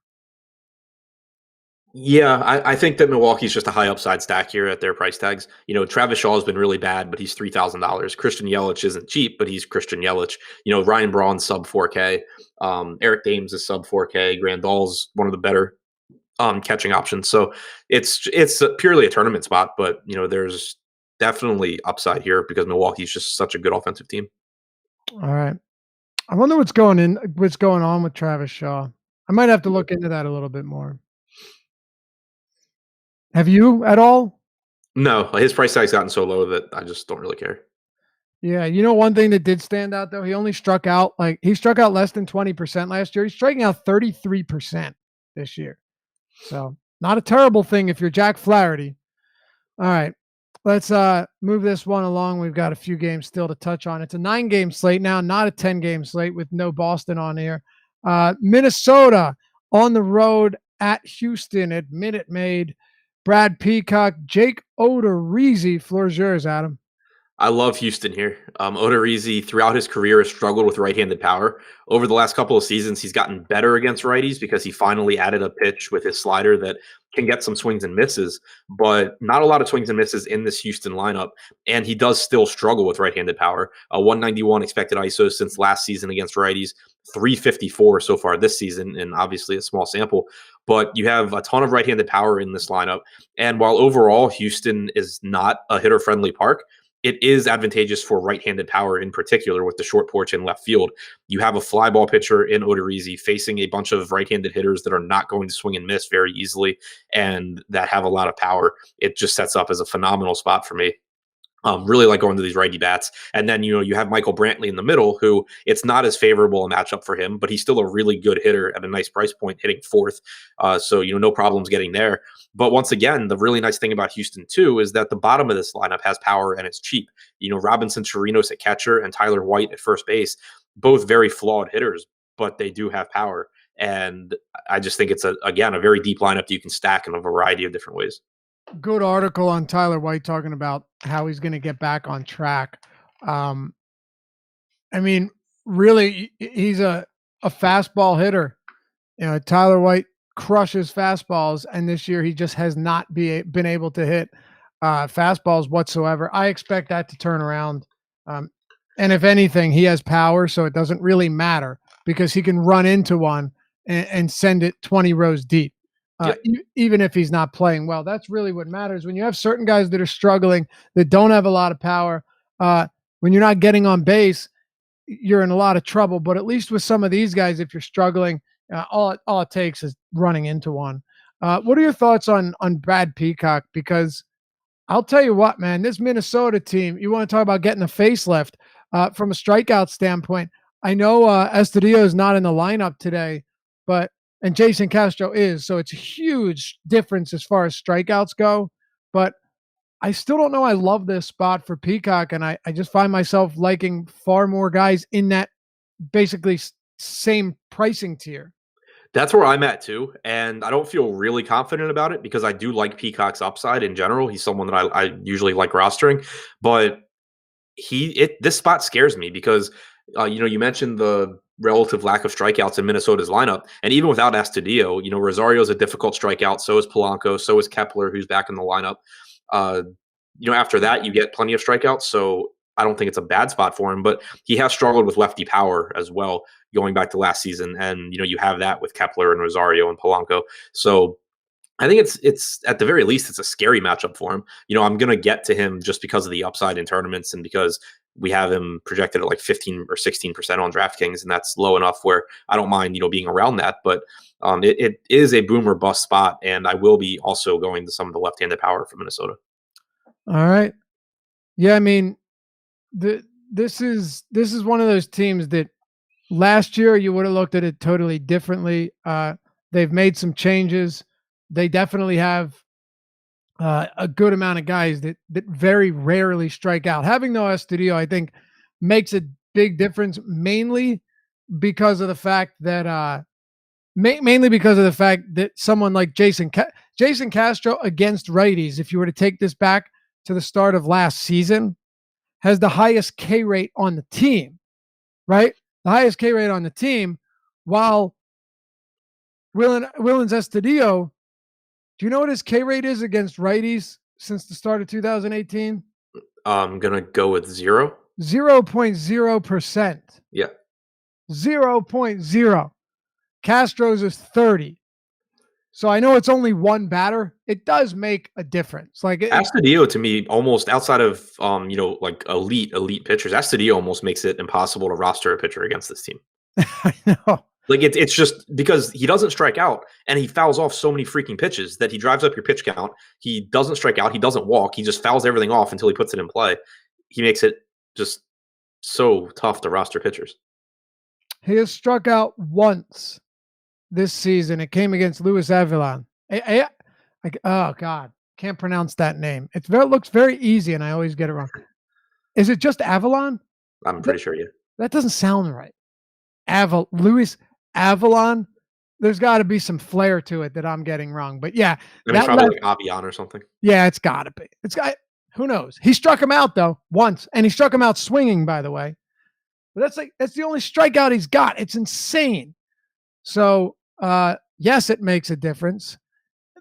Speaker 3: Yeah, I think that Milwaukee's just a high upside stack here at their price tags. Travis Shaw has been really bad, but he's $3,000. Christian Yelich isn't cheap, but he's Christian Yelich. Ryan Braun's sub 4K. Eric Dames is sub 4K. Grandal's one of the better catching options. So it's purely a tournament spot, but there's definitely upside here because Milwaukee's just such a good offensive team.
Speaker 1: All right. I wonder what's going on with Travis Shaw. I might have to look into that a little bit more. Have you at all?
Speaker 3: No, his price tag's gotten so low that I just don't really care.
Speaker 1: Yeah, one thing that did stand out though, he struck out less than 20% last year. He's striking out 33% this year. So not a terrible thing if you're Jack Flaherty. All right, let's move this one along. We've got a few games still to touch on. It's a 9-game slate now, not a 10-game slate with no Boston on here. Minnesota on the road at Houston at Minute Maid. Brad Peacock, Jake Odorizzi, floor's yours, Adam.
Speaker 3: I love Houston here. Odorizzi, throughout his career, has struggled with right-handed power. Over the last couple of seasons, he's gotten better against righties because he finally added a pitch with his slider that can get some swings and misses, but not a lot of swings and misses in this Houston lineup, and he does still struggle with right-handed power. 191 expected ISO since last season against righties, 354 so far this season, and obviously a small sample. But you have a ton of right-handed power in this lineup, and while overall Houston is not a hitter-friendly park, it is advantageous for right-handed power in particular with the short porch in left field. You have a fly ball pitcher in Odorizzi facing a bunch of right-handed hitters that are not going to swing and miss very easily and that have a lot of power. It just sets up as a phenomenal spot for me. Really like going to these righty bats. And then, you have Michael Brantley in the middle, who it's not as favorable a matchup for him, but he's still a really good hitter at a nice price point, hitting fourth. So, no problems getting there. But once again, the really nice thing about Houston, too, is that the bottom of this lineup has power and it's cheap. Robinson Chirinos at catcher and Tyler White at first base, both very flawed hitters, but they do have power. And I just think it's, again, a very deep lineup that you can stack in a variety of different ways.
Speaker 1: Good article on Tyler White talking about how he's going to get back on track. Really, he's a fastball hitter. Tyler White crushes fastballs, and this year he just has not been able to hit fastballs whatsoever. I expect that to turn around. And if anything, he has power, so it doesn't really matter because he can run into one and send it 20 rows deep. Even if he's not playing well. That's really what matters. When you have certain guys that are struggling, that don't have a lot of power, when you're not getting on base, you're in a lot of trouble. But at least with some of these guys, if you're struggling, all it takes is running into one. What are your thoughts on Brad Peacock? Because I'll tell you what, man, this Minnesota team, you want to talk about getting a facelift from a strikeout standpoint. I know Estudillo is not in the lineup today, and Jason Castro is, so it's a huge difference as far as strikeouts go. But I still don't know. I love this spot for Peacock, and I just find myself liking far more guys in that basically same pricing tier.
Speaker 3: That's where I'm at too, and I don't feel really confident about it because I do like Peacock's upside in general. He's someone that I usually like rostering, but this spot scares me because you mentioned the relative lack of strikeouts in Minnesota's lineup, and even without Astudillo, Rosario's a difficult strikeout. So is Polanco. So is Kepler, who's back in the lineup. After that, you get plenty of strikeouts. So I don't think it's a bad spot for him, but he has struggled with lefty power as well, going back to last season. And, you have that with Kepler and Rosario and Polanco. So I think it's at the very least, it's a scary matchup for him. I'm going to get to him just because of the upside in tournaments and because we have him projected at like 15 or 16% on DraftKings, and that's low enough where I don't mind, being around that. But it is a boom or bust spot, and I will be also going to some of the left-handed power from Minnesota.
Speaker 1: All right. Yeah, I mean, this is one of those teams that last year you would have looked at it totally differently. They've made some changes. They definitely have a good amount of guys that very rarely strike out. Having no Estudillo, I think, makes a big difference, mainly because of the fact that someone like Jason Castro against righties, if you were to take this back to the start of last season, has the highest K rate on the team, right? The highest K rate on the team, while Willens Estudillo, do you know what his K rate is against righties since the start of 2018?
Speaker 3: I'm going to go with 0.
Speaker 1: 0.0%.
Speaker 3: Yeah.
Speaker 1: 0.0. Castro's is 30. So I know it's only one batter. It does make a difference. Like
Speaker 3: Astudillo, to me, almost outside of like elite pitchers, Astudillo almost makes it impossible to roster a pitcher against this team.
Speaker 1: I know.
Speaker 3: Like it's just because he doesn't strike out and he fouls off so many freaking pitches that he drives up your pitch count. He doesn't strike out. He doesn't walk. He just fouls everything off until he puts it in play. He makes it just so tough to roster pitchers.
Speaker 1: He has struck out once this season. It came against Luis Avilan. Oh God, can't pronounce that name. It looks very easy, and I always get it wrong. Is it just Avilan?
Speaker 3: I'm pretty sure. Yeah,
Speaker 1: that doesn't sound right. Luis Avilan. There's got to be some flair to it that I'm getting wrong. But yeah,
Speaker 3: I mean, it's probably like Avian or something.
Speaker 1: Yeah, it's got to be. Who knows? He struck him out though once, and he struck him out swinging, by the way. But that's the only strikeout he's got. It's insane. So yes, it makes a difference.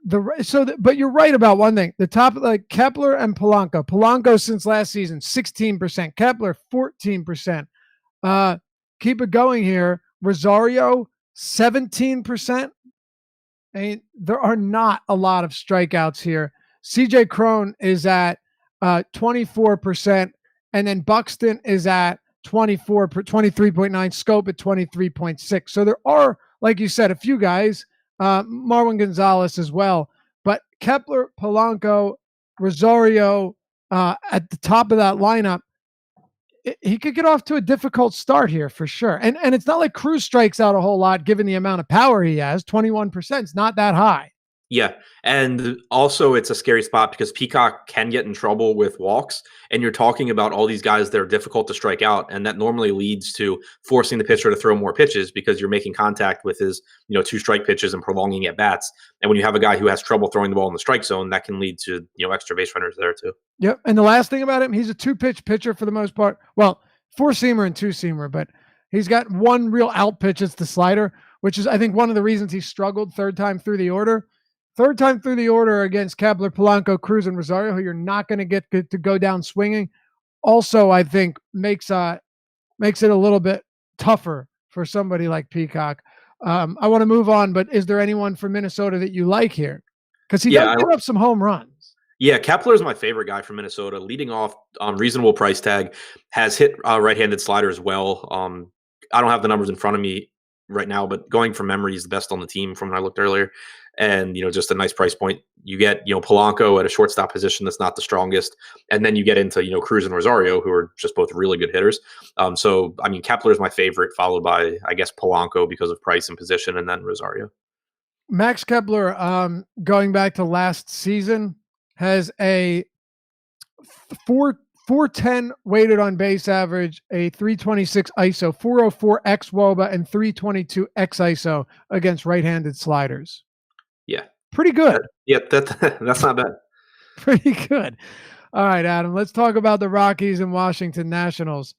Speaker 1: But you're right about one thing. The top, like Kepler and Polanco. Polanco since last season 16%. Kepler 14%. Keep it going here. Rosario 17%. I mean, there are not a lot of strikeouts here. CJ Cron is at 24%, and then Buxton is at 23.9. Scope at 23.6. So there are, like you said, a few guys. Marwin Gonzalez as well. But Kepler, Polanco, Rosario, at the top of that lineup, he could get off to a difficult start here for sure. And it's not like Cruz strikes out a whole lot given the amount of power he has. 21% is not that high.
Speaker 3: Yeah. And also it's a scary spot because Peacock can get in trouble with walks. And you're talking about all these guys that are difficult to strike out. And that normally leads to forcing the pitcher to throw more pitches because you're making contact with his, 2 strike pitches and prolonging at bats. And when you have a guy who has trouble throwing the ball in the strike zone, that can lead to, extra base runners there too.
Speaker 1: Yep. And the last thing about him, he's a 2-pitch pitcher for the most part. Well, 4-seamer and 2-seamer, but he's got one real out pitch. It's the slider, which is, I think, one of the reasons he struggled third time through the order against Kepler, Polanco, Cruz, and Rosario, who you're not going to get to go down swinging. Also, I think makes it a little bit tougher for somebody like Peacock. I want to move on, but is there anyone from Minnesota that you like here? Because he does give up some home runs.
Speaker 3: Yeah, Kepler is my favorite guy from Minnesota. Leading off, reasonable price tag, has hit right-handed slider as well. I don't have the numbers in front of me right now, but going from memory, he's the best on the team from when I looked earlier. And, just a nice price point. You get, Polanco at a shortstop position that's not the strongest. And then you get into, Cruz and Rosario, who are just both really good hitters. Kepler is my favorite, followed by, I guess, Polanco because of price and position, and then Rosario.
Speaker 1: Max Kepler, going back to last season, has a 410 weighted on base average, a 326 ISO, 404 x WOBA, and 322 x ISO against right-handed sliders.
Speaker 3: Yeah.
Speaker 1: Pretty good.
Speaker 3: That's not bad.
Speaker 1: Pretty good. All right, Adam, let's talk about the Rockies and Washington Nationals.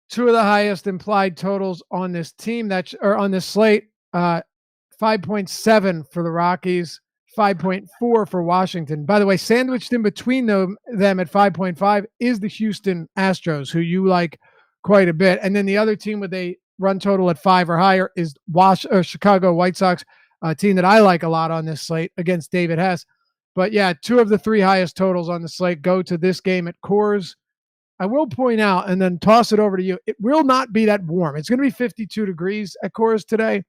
Speaker 1: 2 of the highest implied totals on this team on this slate, 5.7 for the Rockies, 5.4 for Washington. By the way, sandwiched in between them at 5.5 is the Houston Astros, who you like quite a bit. And then the other team with a run total at 5 or higher is Chicago White Sox, a team that I like a lot on this slate against David Hess. But yeah, 2 of the 3 highest totals on the slate go to this game at Coors. I will point out, and then toss it over to you, it will not be that warm. It's going to be 52 degrees at Coors today.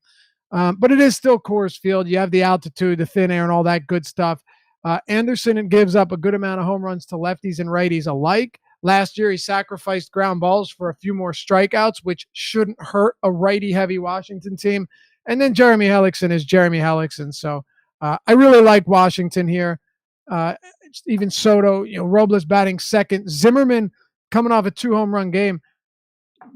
Speaker 1: But it is still Coors Field. You have the altitude, the thin air, and all that good stuff. Anderson gives up a good amount of home runs to lefties and righties alike. Last year, he sacrificed ground balls for a few more strikeouts, which shouldn't hurt a righty-heavy Washington team. And then Jeremy Hellickson is Jeremy Hellickson. So I really like Washington here. Even Soto, Robles batting second. Zimmerman coming off a 2-home-run game.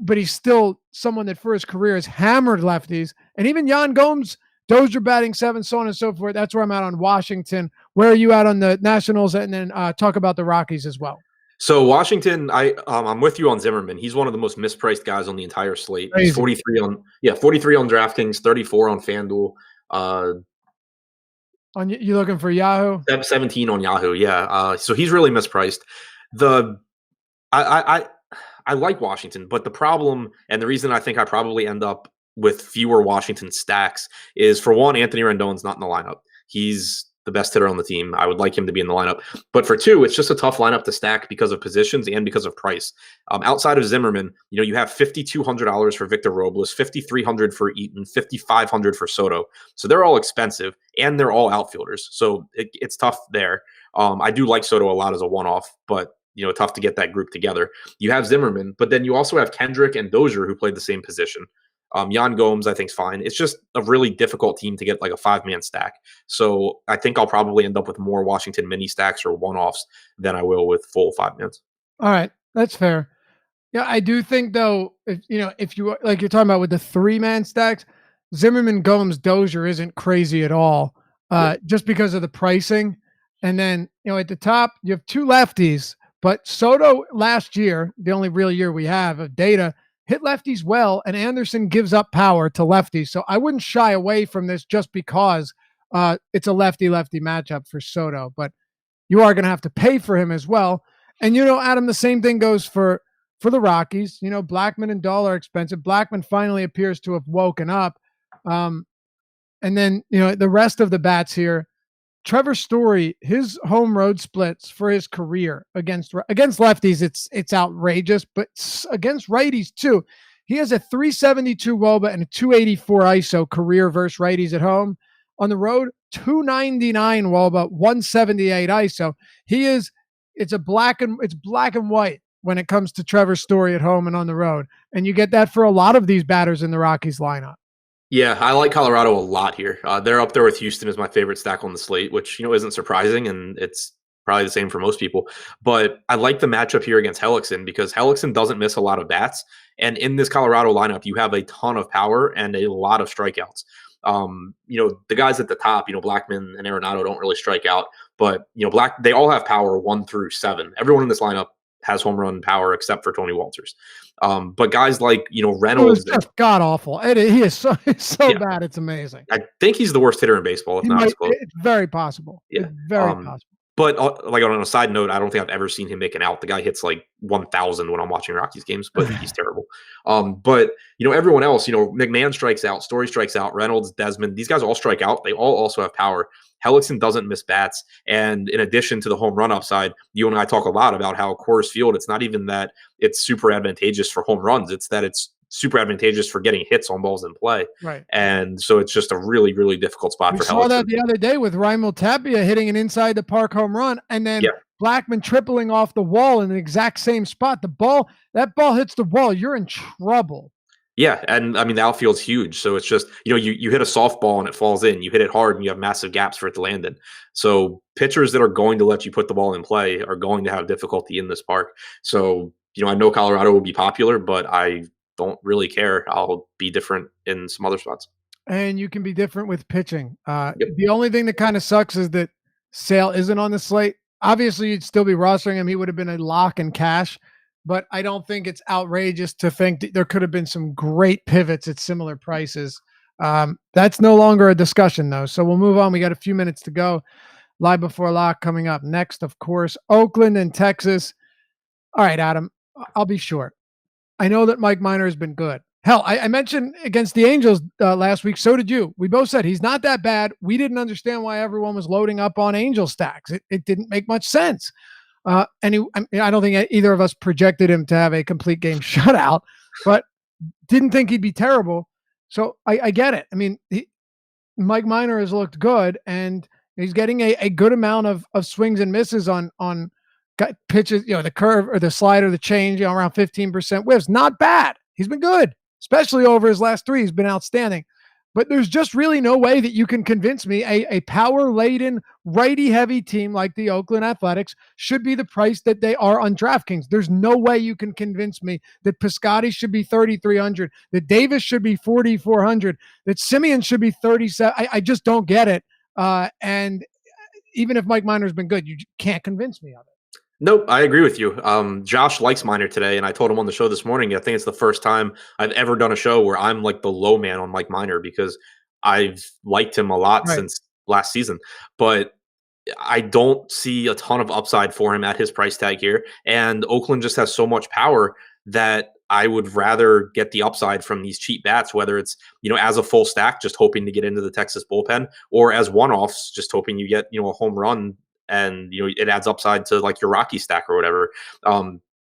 Speaker 1: But he's still someone that for his career has hammered lefties. And even Yan Gomes, Dozier batting 7, so on and so forth. That's where I'm at on Washington. Where are you at on the Nationals? And then talk about the Rockies as well.
Speaker 3: So Washington, I'm with you on Zimmerman. He's one of the most mispriced guys on the entire slate. Crazy. He's 43 on DraftKings, 34 on FanDuel.
Speaker 1: You looking for Yahoo?
Speaker 3: 17 on Yahoo, yeah. So he's really mispriced. I like Washington, but the problem and the reason I think I probably end up with fewer Washington stacks is, for one, Anthony Rendon's not in the lineup. He's the best hitter on the team. I would like him to be in the lineup. But for 2, it's just a tough lineup to stack because of positions and because of price. Outside of Zimmerman, you have $5,200 for Victor Robles, $5,300 for Eaton, $5,500 for Soto. So they're all expensive, and they're all outfielders. So it's tough there. I do like Soto a lot as a one-off, but tough to get that group together. You have Zimmerman, but then you also have Kendrick and Dozier, who played the same position. Yan Gomes, I think, is fine. It's just a really difficult team to get like a 5-man stack. So I think I'll probably end up with more Washington mini stacks or one-offs than I will with full 5-mans.
Speaker 1: All right, that's fair. Yeah, I do think though, if you like you're talking about with the 3-man stacks, Zimmerman, Gomes, Dozier isn't crazy at all, just because of the pricing. And then at the top you have 2 lefties. But Soto last year, the only real year we have of data, hit lefties well, and Anderson gives up power to lefties. So I wouldn't shy away from this just because it's a lefty-lefty matchup for Soto. But you are going to have to pay for him as well. And, Adam, the same thing goes for the Rockies. Blackmon and Dahl are expensive. Blackmon finally appears to have woken up. And then, the rest of the bats here, Trevor Story, his home road splits for his career against lefties, it's outrageous, but against righties too. He has a 372 WOBA and a 284 ISO career versus righties at home. On the road, 299 WOBA, 178 ISO. He is it's black and white when it comes to Trevor's Story at home and on the road. And you get that for a lot of these batters in the Rockies lineup.
Speaker 3: Yeah, I like Colorado a lot here. They're up there with Houston as my favorite stack on the slate, which isn't surprising, and it's probably the same for most people. But I like the matchup here against Hellickson because Hellickson doesn't miss a lot of bats, and in this Colorado lineup, you have a ton of power and a lot of strikeouts. The guys at the top, Blackman and Arenado don't really strike out, but they all have power 1 through 7. Everyone in this lineup has home run power except for Tony Walters. But guys like Reynolds,
Speaker 1: it was just god awful. He is so bad. It's amazing.
Speaker 3: I think he's the worst hitter in baseball. If not,
Speaker 1: it's very possible.
Speaker 3: Yeah,
Speaker 1: it's very possible.
Speaker 3: But like on a side note, I don't think I've ever seen him make an out. The guy hits like 1,000 when I'm watching Rockies games, but he's terrible. But everyone else, McMahon strikes out, Story strikes out, Reynolds, Desmond, these guys all strike out. They all also have power. Hellickson doesn't miss bats. And in addition to the home run upside, you and I talk a lot about how Coors Field, it's not even that it's super advantageous for home runs. It's that it's super advantageous for getting hits on balls in play.
Speaker 1: Right.
Speaker 3: And so it's just a really, really difficult spot for Hellickson.
Speaker 1: We saw that the other day with Raimel Tapia hitting an inside the park home run and then Blackman tripling off the wall in the exact same spot. That ball hits the wall, you're in trouble.
Speaker 3: Yeah, and I mean the outfield's huge, so it's just you hit a softball and it falls in. You hit it hard and you have massive gaps for it to land in. So pitchers that are going to let you put the ball in play are going to have difficulty in this park. So I know Colorado will be popular, but I don't really care. I'll be different in some other spots.
Speaker 1: And you can be different with pitching. The only thing that kind of sucks is that Sale isn't on the slate. Obviously, you'd still be rostering him. He would have been a lock in cash. But I don't think it's outrageous to think that there could have been some great pivots at similar prices. That's no longer a discussion, though. So we'll move on. We got a few minutes to go. Live Before Lock coming up next, of course, Oakland and Texas. All right, Adam, I'll be short. I know that Mike Minor has been good. Hell, I mentioned against the Angels last week. So did you. We both said he's not that bad. We didn't understand why everyone was loading up on Angel stacks. It didn't make much sense. I don't think either of us projected him to have a complete game shutout, but didn't think he'd be terrible. So I get it. I mean, Mike Minor has looked good, and he's getting a good amount of swings and misses on pitches, the curve or the slider, the change, around 15% whiffs. Not bad. He's been good, especially over his last 3. He's been outstanding. But there's just really no way that you can convince me a power-laden, righty-heavy team like the Oakland Athletics should be the price that they are on DraftKings. There's no way you can convince me that Piscotty should be $3,300, that Davis should be $4,400, that Simeon should be $37. I just don't get it. And even if Mike Minor's been good, you can't convince me of it.
Speaker 3: Nope, I agree with you. Josh likes Minor today, and I told him on the show this morning, I think it's the first time I've ever done a show where I'm like the low man on Mike Minor because I've liked him a lot since last season. But I don't see a ton of upside for him at his price tag here. And Oakland just has so much power that I would rather get the upside from these cheap bats, whether it's, as a full stack, just hoping to get into the Texas bullpen, or as one-offs, just hoping you get, a home run and it adds upside to like your Rocky stack or whatever.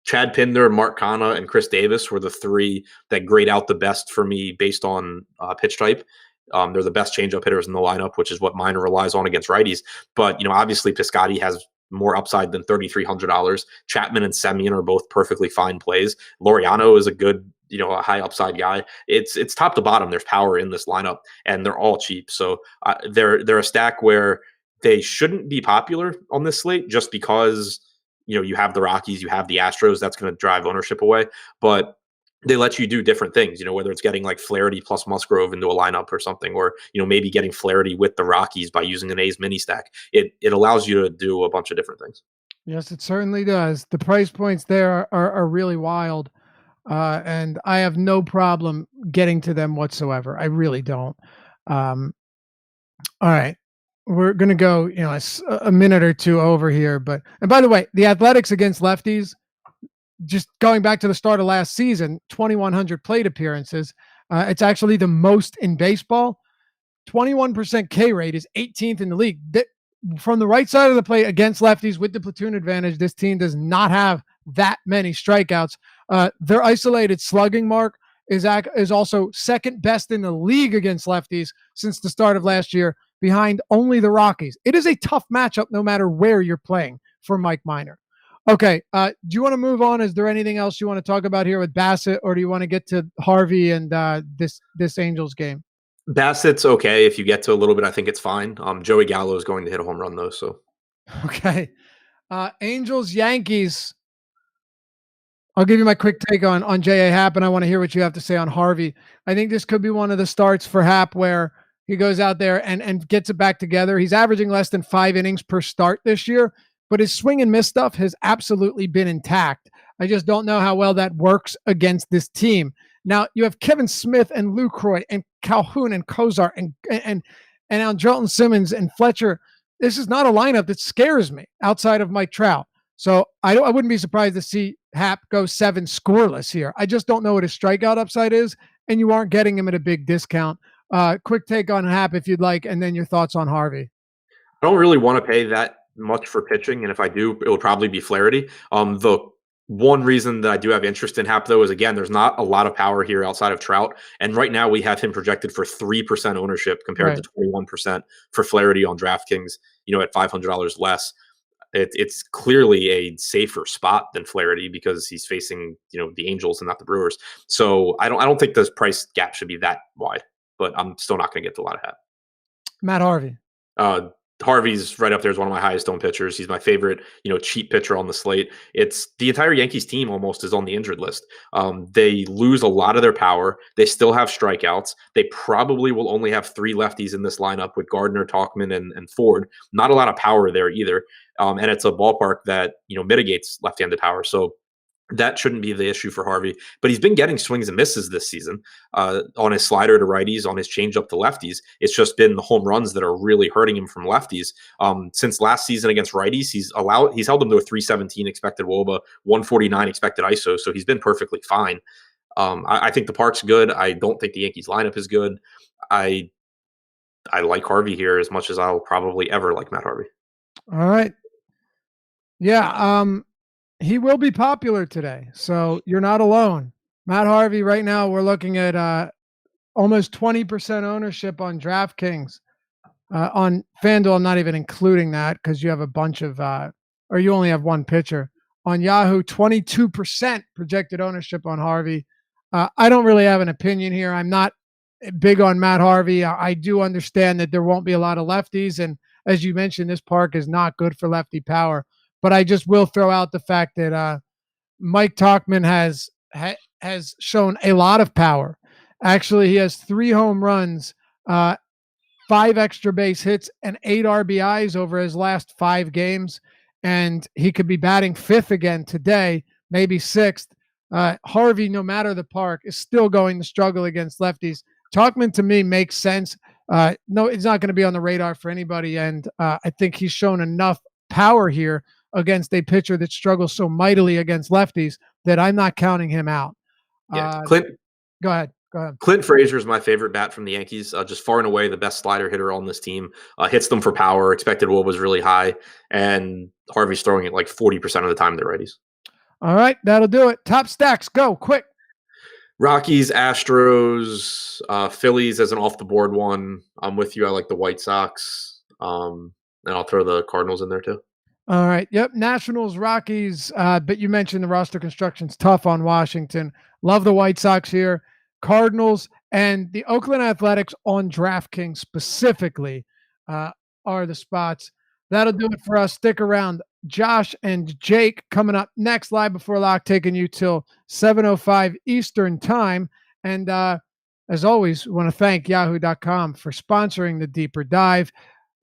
Speaker 3: Chad Pinder, Mark Canha, and Chris Davis were the 3 that grade out the best for me based on pitch type. They're the best changeup hitters in the lineup, which is what Minor relies on against righties. But obviously Piscotty has more upside than $3,300. Chapman and Semien are both perfectly fine plays. Laureano is a good, a high upside guy. It's top to bottom. There's power in this lineup, and they're all cheap. So they're a stack where they shouldn't be popular on this slate just because, you have the Rockies, you have the Astros, that's going to drive ownership away. But they let you do different things, whether it's getting like Flaherty plus Musgrove into a lineup or something, or, maybe getting Flaherty with the Rockies by using an A's mini stack. It allows you to do a bunch of different things.
Speaker 1: Yes, it certainly does. The price points there are really wild. And I have no problem getting to them whatsoever. I really don't. All right. We're going to go, a minute or two over here. And by the way, the Athletics against lefties, just going back to the start of last season, 2,100 plate appearances. It's actually the most in baseball. 21% K rate is 18th in the league. From the right side of the plate against lefties with the platoon advantage, this team does not have that many strikeouts. Their isolated slugging mark is also second best in the league against lefties since the start of last year, behind only the Rockies. It is a tough matchup no matter where you're playing for Mike Minor. Okay. Do you want to move on? Is there anything else you want to talk about here with Bassett, or do you want to get to Harvey and this Angels game?
Speaker 3: Bassett's okay. If you get to a little bit, I think it's fine. Joey Gallo is going to hit a home run though. So
Speaker 1: Okay. Angels, Yankees. I'll give you my quick take on J.A. Happ, and I want to hear what you have to say on Harvey. I think this could be one of the starts for Happ where he goes out there and gets it back together. He's averaging less than 5 innings per start this year, but his swing and miss stuff has absolutely been intact. I just don't know how well that works against this team. Now, you have Kevin Smith and Lucroy and Calhoun and Kozar and Andrelton Simmons and Fletcher. This is not a lineup that scares me outside of Mike Trout. So I wouldn't be surprised to see Happ go 7 scoreless here. I just don't know what his strikeout upside is, and you aren't getting him at a big discount. Quick take on Happ if you'd like, and then your thoughts on Harvey.
Speaker 3: I don't really want to pay that much for pitching, and if I do, it will probably be Flaherty. The one reason that I do have interest in Happ, though, is again, there's not a lot of power here outside of Trout, and right now we have him projected for 3% ownership compared to 21% for Flaherty on DraftKings. At $500 less. It's clearly a safer spot than Flaherty because he's facing the Angels and not the Brewers. So I don't think the price gap should be that wide, but I'm still not going to get to a lot of Happ.
Speaker 1: Matt Harvey.
Speaker 3: Harvey's right up there as one of my highest owned pitchers. He's my favorite, cheap pitcher on the slate. It's the entire Yankees team almost is on the injured list. They lose a lot of their power. They still have strikeouts. They probably will only have 3 lefties in this lineup with Gardner, Talkman, and Ford. Not a lot of power there either. And it's a ballpark that, mitigates left-handed power. So that shouldn't be the issue for Harvey, but he's been getting swings and misses this season on his slider to righties, on his changeup to lefties. It's just been the home runs that are really hurting him from lefties. Since last season against righties, he's held them to a 317 expected WOBA, 149 expected ISO, so he's been perfectly fine. I think the park's good. I don't think the Yankees lineup is good. I like Harvey here as much as I'll probably ever like Matt Harvey.
Speaker 1: All right. Yeah. He will be popular today, so you're not alone. Matt Harvey, right now, we're looking at almost 20% ownership on DraftKings. On FanDuel, I'm not even including that because you have a bunch of, or you only have one pitcher. On Yahoo, 22% projected ownership on Harvey. I don't really have an opinion here. I'm not big on Matt Harvey. I do understand that there won't be a lot of lefties, and as you mentioned, this park is not good for lefty power. But I just will throw out the fact that Mike Talkman has shown a lot of power. Actually, he has 3 home runs, 5 extra base hits, and 8 RBIs over his last 5 games. And he could be batting 5th again today, maybe 6th. Harvey, no matter the park, is still going to struggle against lefties. Talkman, to me, makes sense. No, it's not going to be on the radar for anybody. And I think he's shown enough power here against a pitcher that struggles so mightily against lefties that I'm not counting him out.
Speaker 3: Yeah,
Speaker 1: Go ahead.
Speaker 3: Clint Frazier is my favorite bat from the Yankees. Just far and away the best slider hitter on this team. Hits them for power. Expected WOBA was really high, and Harvey's throwing it like 40% of the time they're righties.
Speaker 1: All right, that'll do it. Top stacks, go quick.
Speaker 3: Rockies, Astros, Phillies as an off the board one. I'm with you. I like the White Sox, and I'll throw the Cardinals in there too.
Speaker 1: All right. Yep. Nationals, Rockies. But you mentioned the roster construction's tough on Washington. Love the White Sox here. Cardinals and the Oakland Athletics on DraftKings specifically are the spots. That'll do it for us. Stick around. Josh and Jake coming up next live before lock, taking you till 7:05 Eastern time. And as always, we want to thank Yahoo.com for sponsoring the Deeper Dive.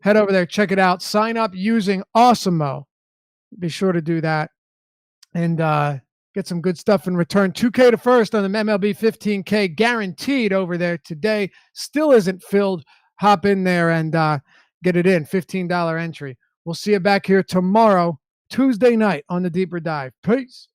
Speaker 1: Head over there, check it out. Sign up using Awesemo. Be sure to do that and get some good stuff in return. 2K to first on the MLB 15K guaranteed over there today. Still isn't filled. Hop in there and get it in. $15 entry. We'll see you back here tomorrow, Tuesday night on the Deeper Dive. Peace.